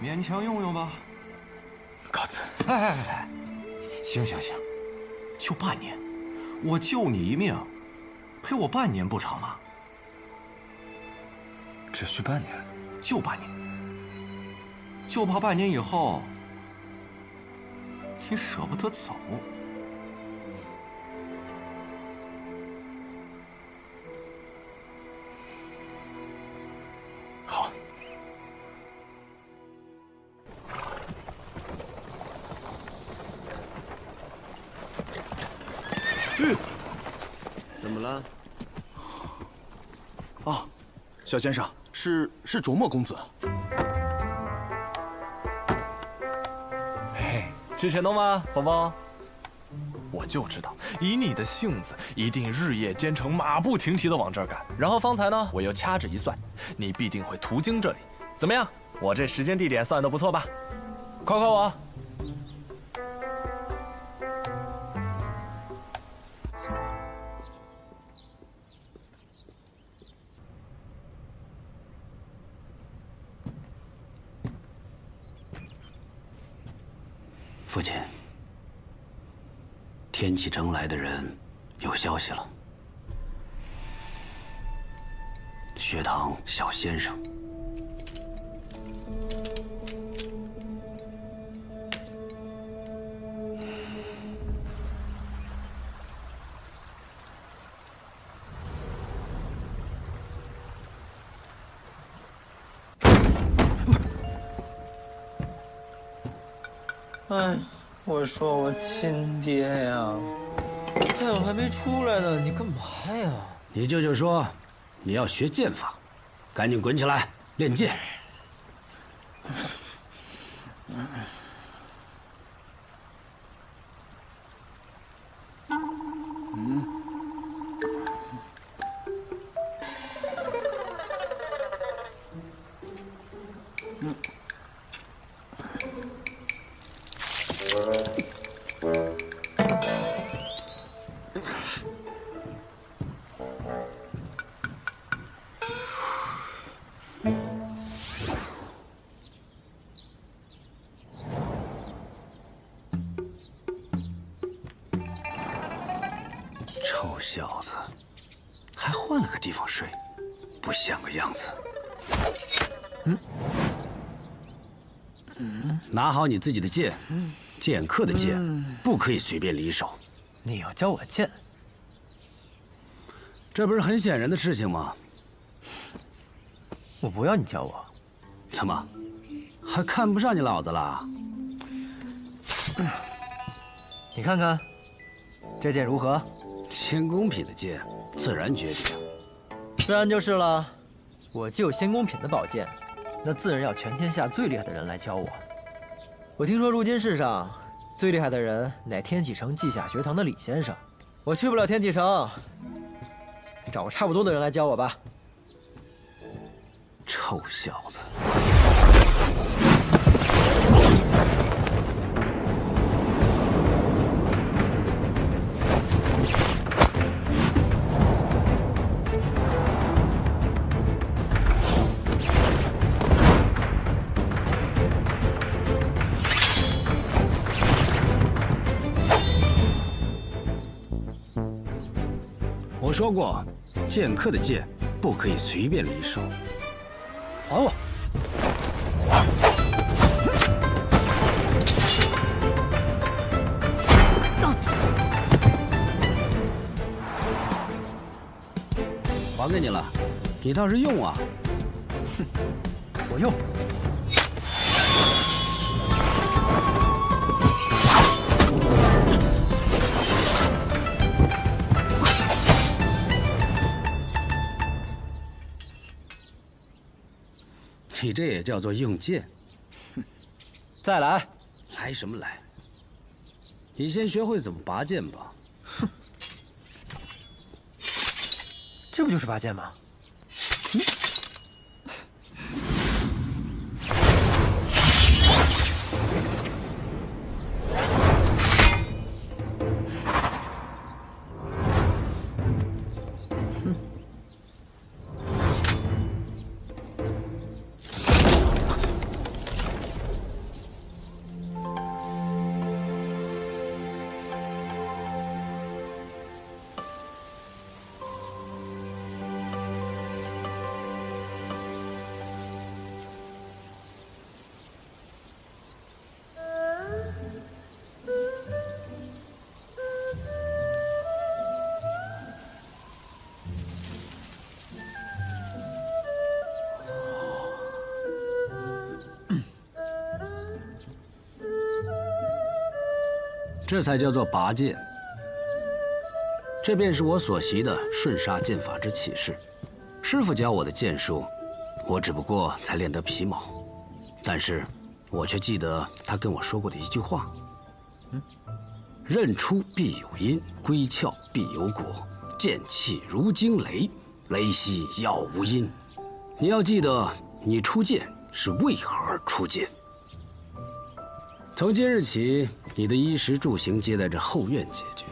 勉强用用吧。告辞。哎，行，就半年，我救你一命，赔我半年不成吗？只需半年，就半年，就怕半年以后你舍不得走。怎么了？哦，小先生，是卓墨公子。嘿，吃神农吗，宝宝？我就知道，以你的性子，一定日夜兼程、马不停蹄地往这儿赶。然后方才呢，我又掐指一算，你必定会途经这里。怎么样？我这时间地点算得不错吧？夸夸我。父亲，天启城来的人有消息了。学堂小先生，哎，我说我亲爹呀，太阳还没出来呢，你干嘛呀？你舅舅说你要学剑法，赶紧滚起来练剑。臭小子，还换了个地方睡，不像个样子。拿好你自己的剑，剑客的剑不可以随便离手。你要教我剑？这不是很显然的事情吗？我不要你教我。怎么，还看不上你老子了？你看看，这剑如何？仙宫品的剑，自然绝顶。自然就是了。我既有仙宫品的宝剑，那自然要全天下最厉害的人来教我。我听说如今世上最厉害的人乃天启城稷下学堂的李先生。我去不了天启城，你找个差不多的人来教我吧。臭小子！我说过，剑客的剑不可以随便离手。还我！还给你了，你倒是用啊！哼，我用。你这也叫做用剑？哼，再来！来什么来？你先学会怎么拔剑吧。哼，这不就是拔剑吗？这才叫做拔剑。这便是我所习的瞬杀剑法之起势。师傅教我的剑术，我只不过才练得皮毛，但是我却记得他跟我说过的一句话：刃出必有因，归鞘必有果。剑气如惊雷，雷息杳无音。你要记得，你出剑是为何而出剑。从今日起，你的衣食住行皆在这后院解决。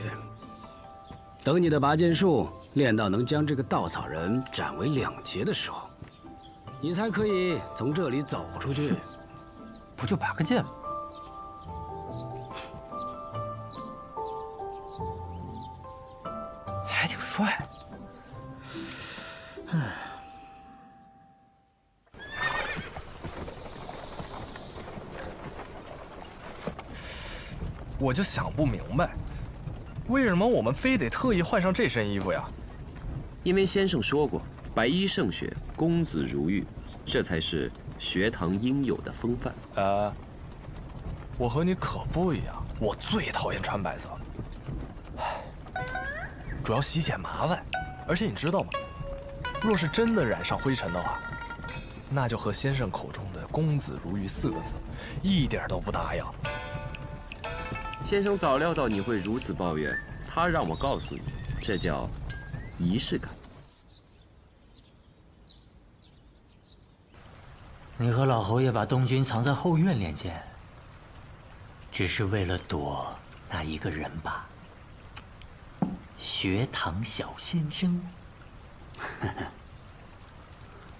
等你的拔剑术练到能将这个稻草人斩为2截的时候，你才可以从这里走出去。不就拔个剑吗？还挺帅。我就想不明白，为什么我们非得特意换上这身衣服呀？因为先生说过，白衣胜雪，公子如玉，这才是学堂应有的风范。我和你可不一样，我最讨厌穿白色，主要洗起来麻烦，而且你知道吗？若是真的染上灰尘的话，那就和先生口中的“公子如玉”4个字一点都不搭样。先生早料到你会如此抱怨，他让我告诉你，这叫仪式感。你和老侯爷把东君藏在后院练剑，只是为了躲那一个人吧？学堂小先生。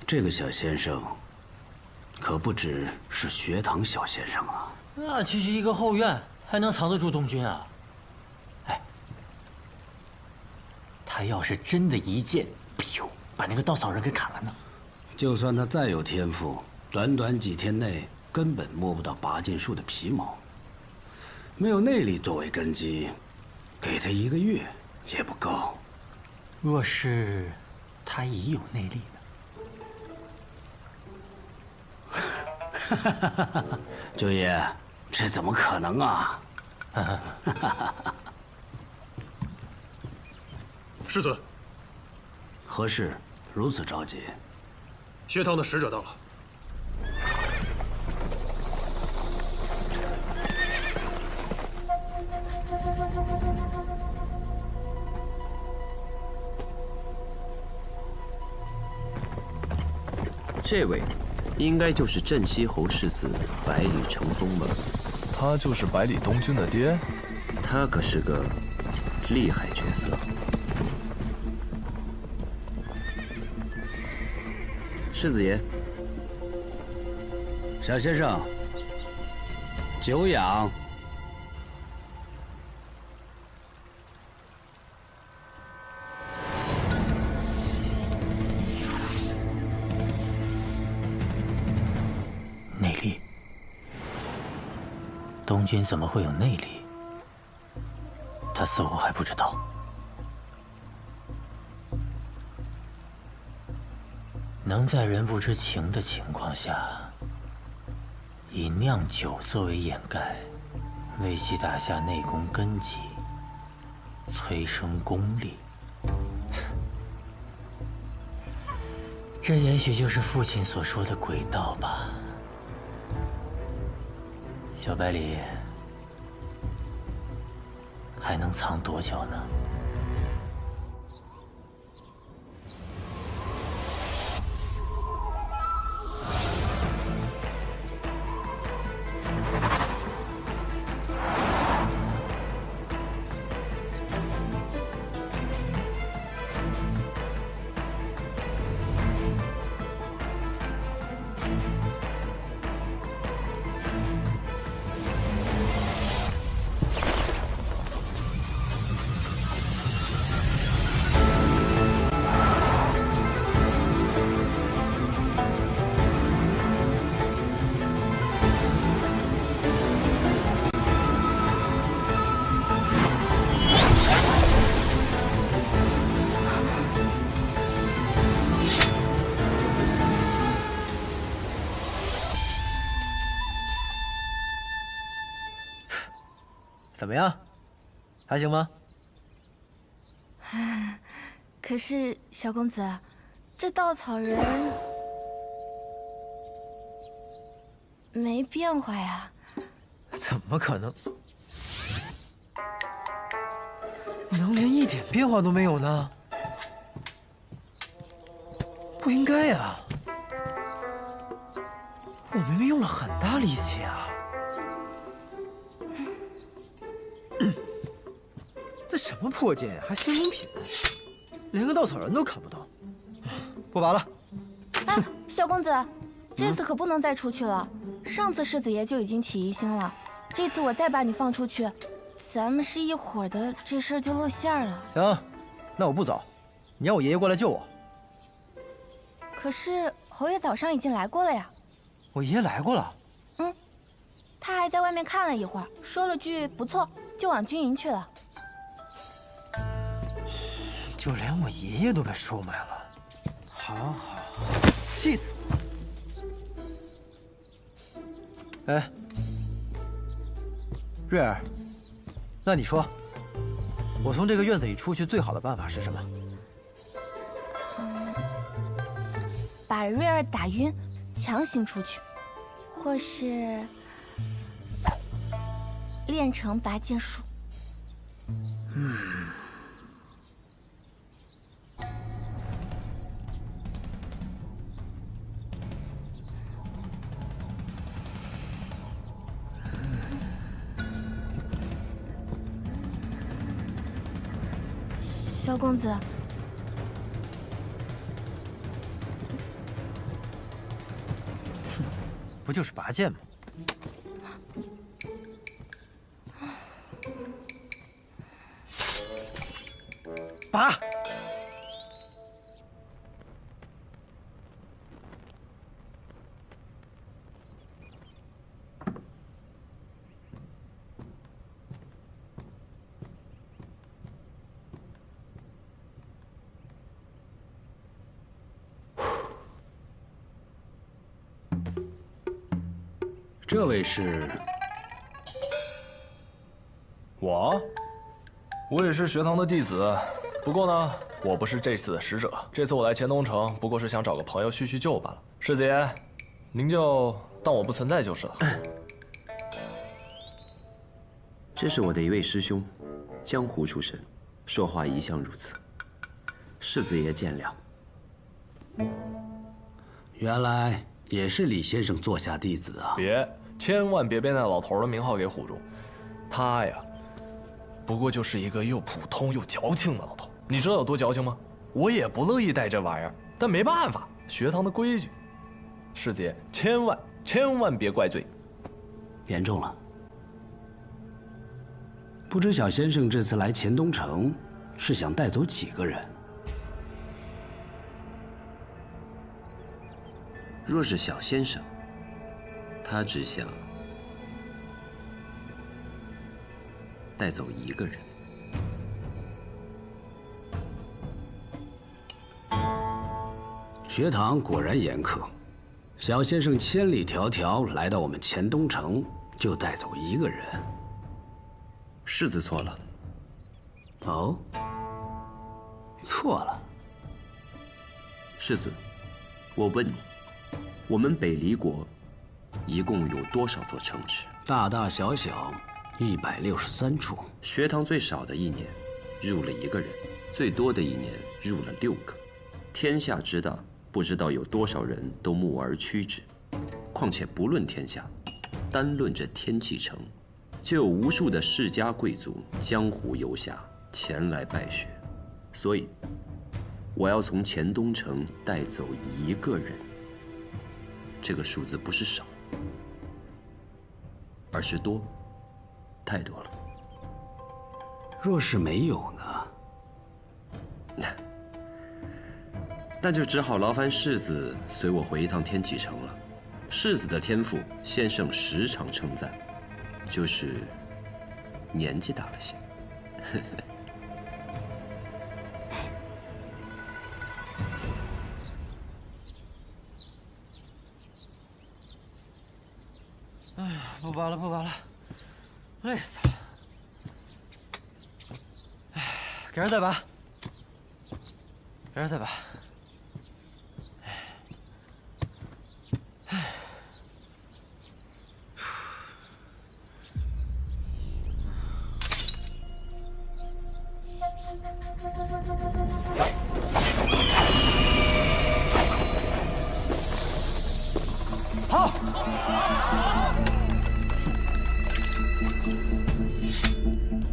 这个小先生，可不只是学堂小先生啊。那区区一个后院，还能藏得住东君啊？哎，他要是真的一剑，把那个稻草人给砍了呢？就算他再有天赋，短短几天内根本摸不到拔剑术的皮毛，没有内力作为根基，给他1个月也不够。若是他已有内力呢？九爷，这怎么可能啊？世子，何事如此着急？学堂的使者到了。这位，应该就是镇西侯世子百里成风吧？他就是百里东君的爹？他可是个厉害角色。世子爷，小先生，久仰。内力？东君怎么会有内力？他似乎还不知道。能在人不知情的情况下，以酿酒作为掩盖，为其打下内功根基，催生功力。这也许就是父亲所说的鬼道吧。小百里，还能藏多久呢？怎么样，还行吗？可是小公子，这稻草人没变化呀？怎么可能？能连一点变化都没有呢？不应该呀！我明明用了很大力气啊！这什么破剑呀，还新名品，连个稻草人都看不到。不拔了。哎，小公子，这次可不能再出去了。上次世子爷就已经起疑心了，这次我再把你放出去，咱们是一伙的，这事儿就露馅了。行，那我不走，你让我爷爷过来救我。可是侯爷早上已经来过了呀。我爷爷来过了。嗯，他还在外面看了一会儿，说了句不错，就往军营去了。就连我爷爷都被收买了，好，气死我！哎，瑞儿，那你说，我从这个院子里出去最好的办法是什么？把瑞儿打晕，强行出去，或是练成拔剑术。小公子，不就是拔剑吗？拔！这位是？我也是学堂的弟子，不过呢，我不是这次的使者。这次我来黔东城，不过是想找个朋友叙叙旧罢了。世子爷，您就当我不存在就是了。这是我的一位师兄，江湖出身，说话一向如此。世子爷见谅。原来也是李先生座下弟子啊！千万别被那老头的名号给唬住。他呀，不过就是一个又普通又矫情的老头。你知道有多矫情吗？我也不乐意带这玩意儿，但没办法，学堂的规矩。世子爷，千万别怪罪。言重了。不知小先生这次来黔东城，是想带走几个人？若是小先生，他只想带走一个人。学堂果然严苛，小先生千里迢迢来到我们黔东城，就带走一个人。世子错了。哦，错了。世子，我问你，我们北离国一共有多少座城池？大大小小163处。学堂最少的一年入了1个人，最多的一年入了6个。天下之大，不知道有多少人都慕而趋之。况且不论天下，单论这天启城，就有无数的世家贵族、江湖游侠前来拜学。所以，我要从黔东城带走1个人。这个数字不是少，而是多，太多了。若是没有呢？那就只好劳烦世子随我回一趟天启城了。世子的天赋，先生时常称赞，就是年纪大了些。哎呀，不拔了，不拔了，累死了。哎，给人再拔。改日赛吧。好。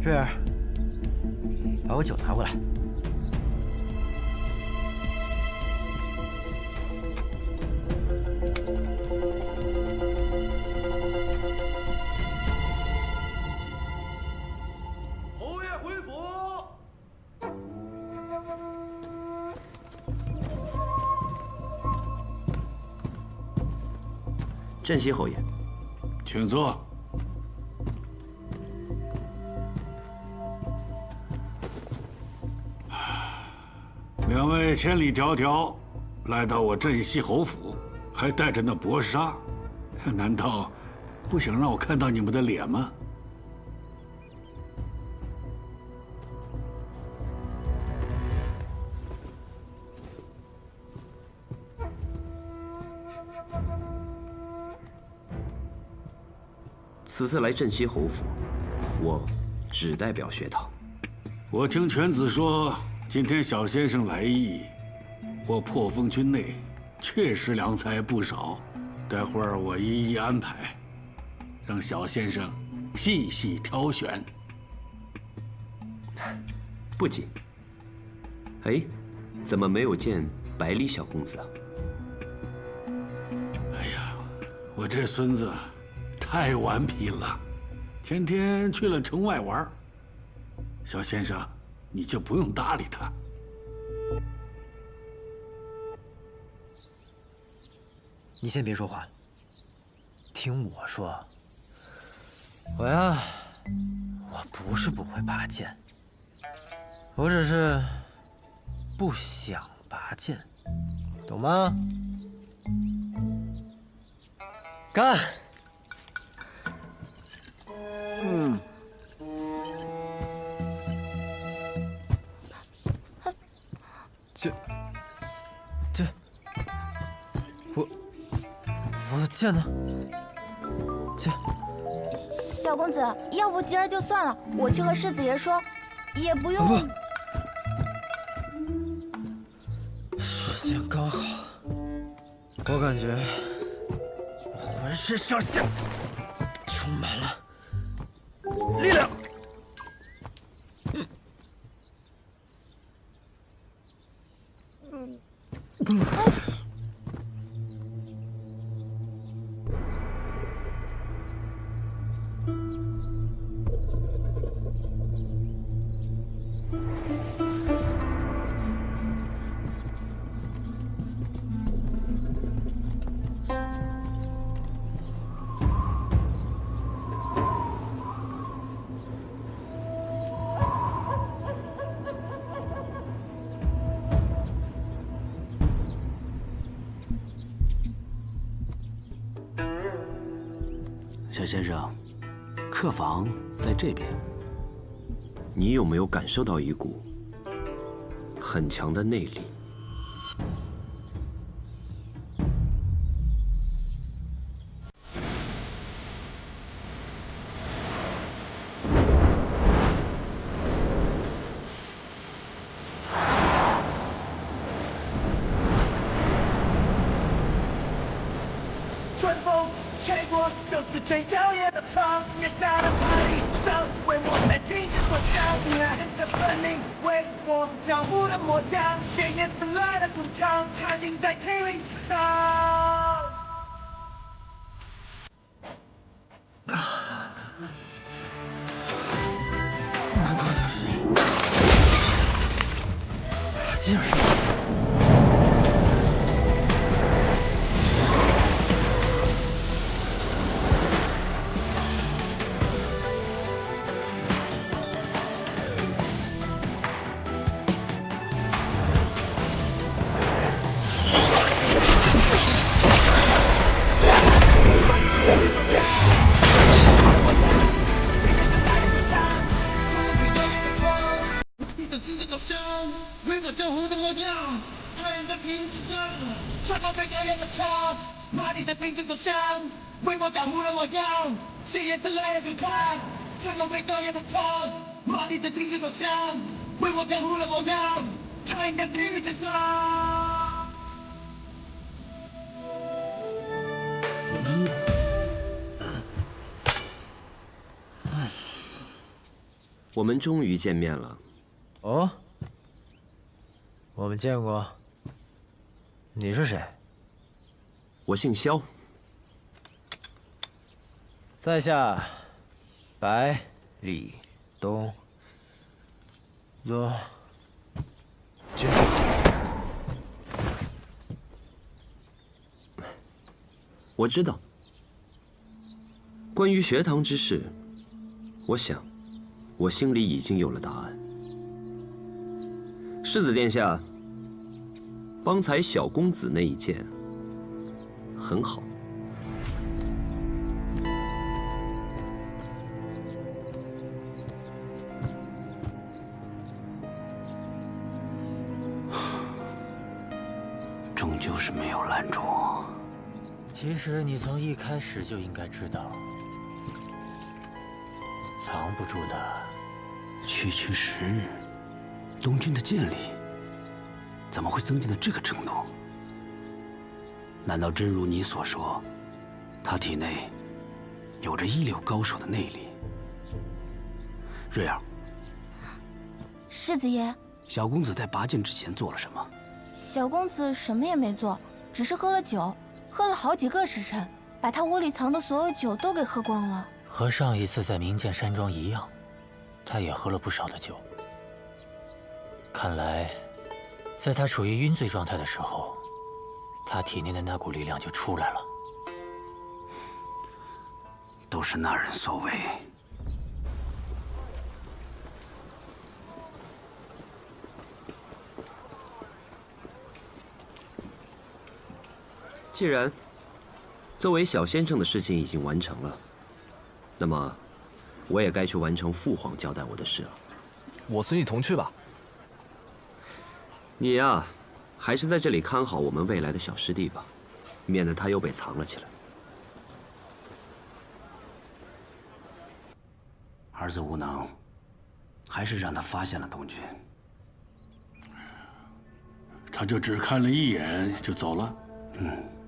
瑞儿，把我酒拿过来。侯爷回府。镇西侯爷，请坐。两位千里迢迢来到我镇西侯府，还带着那薄纱，难道不想让我看到你们的脸吗？此次来镇西侯府，我只代表学堂。我听犬子说，今天小先生来意，我破风军内确实良才不少，待会儿我一一安排，让小先生细细挑选。不急。哎，怎么没有见百里小公子啊？哎呀，我这孙子太顽皮了，前天去了城外玩。小先生，你就不用搭理他。你先别说话，听我说。我呀，我不是不会拔剑，我只是不想拔剑，懂吗？干！我的剑呢？剑。小公子，要不今儿就算了，我去和世子爷说，也不用。不，时间刚好，我感觉我浑身上下充满了力量。小先生，客房在这边。你有没有感受到一股很强的内力？春风吹过，肉丝吹焦夜的窗，月下的帕里上，为我在停止破晓，跟着分明为我脚步的抹香，血液滋来的滚烫，它印在天灵上。竟然！为我救护的我。样，看着屏上，穿过最耀眼的窗，马蹄在冰城走向，为我保护了模样，谁也曾来得快，穿过最耀眼的窗，马蹄在冰城走向，为我保护了模样，看着屏上。 我们终于见面了。哦，我们见过。你是谁？我姓萧。在下白立东。走。去。我知道。关于学堂之事，我想。 我心里已经有了答案。世子殿下，方才小公子那一剑很好。终究是没有拦住我。其实你从一开始就应该知道，藏不住的。 区区10日，东军的剑力怎么会增进到这个程度？难道真如你所说，他体内有着一流高手的内力？瑞儿，世子爷，小公子在拔剑之前做了什么？小公子什么也没做，只是喝了酒，喝了好几个时辰，把他窝里藏的所有酒都给喝光了。和上一次在明剑山庄一样。 他也喝了不少的酒，看来，在他处于晕醉状态的时候，他体内的那股力量就出来了。都是那人所为。既然作为小先生的事情已经完成了，那么。 我也该去完成父皇交代我的事了。我随你同去吧。你呀，还是在这里看好我们未来的小师弟吧，免得他又被藏了起来。儿子无能，还是让他发现了东军。他就只看了一眼就走了。嗯。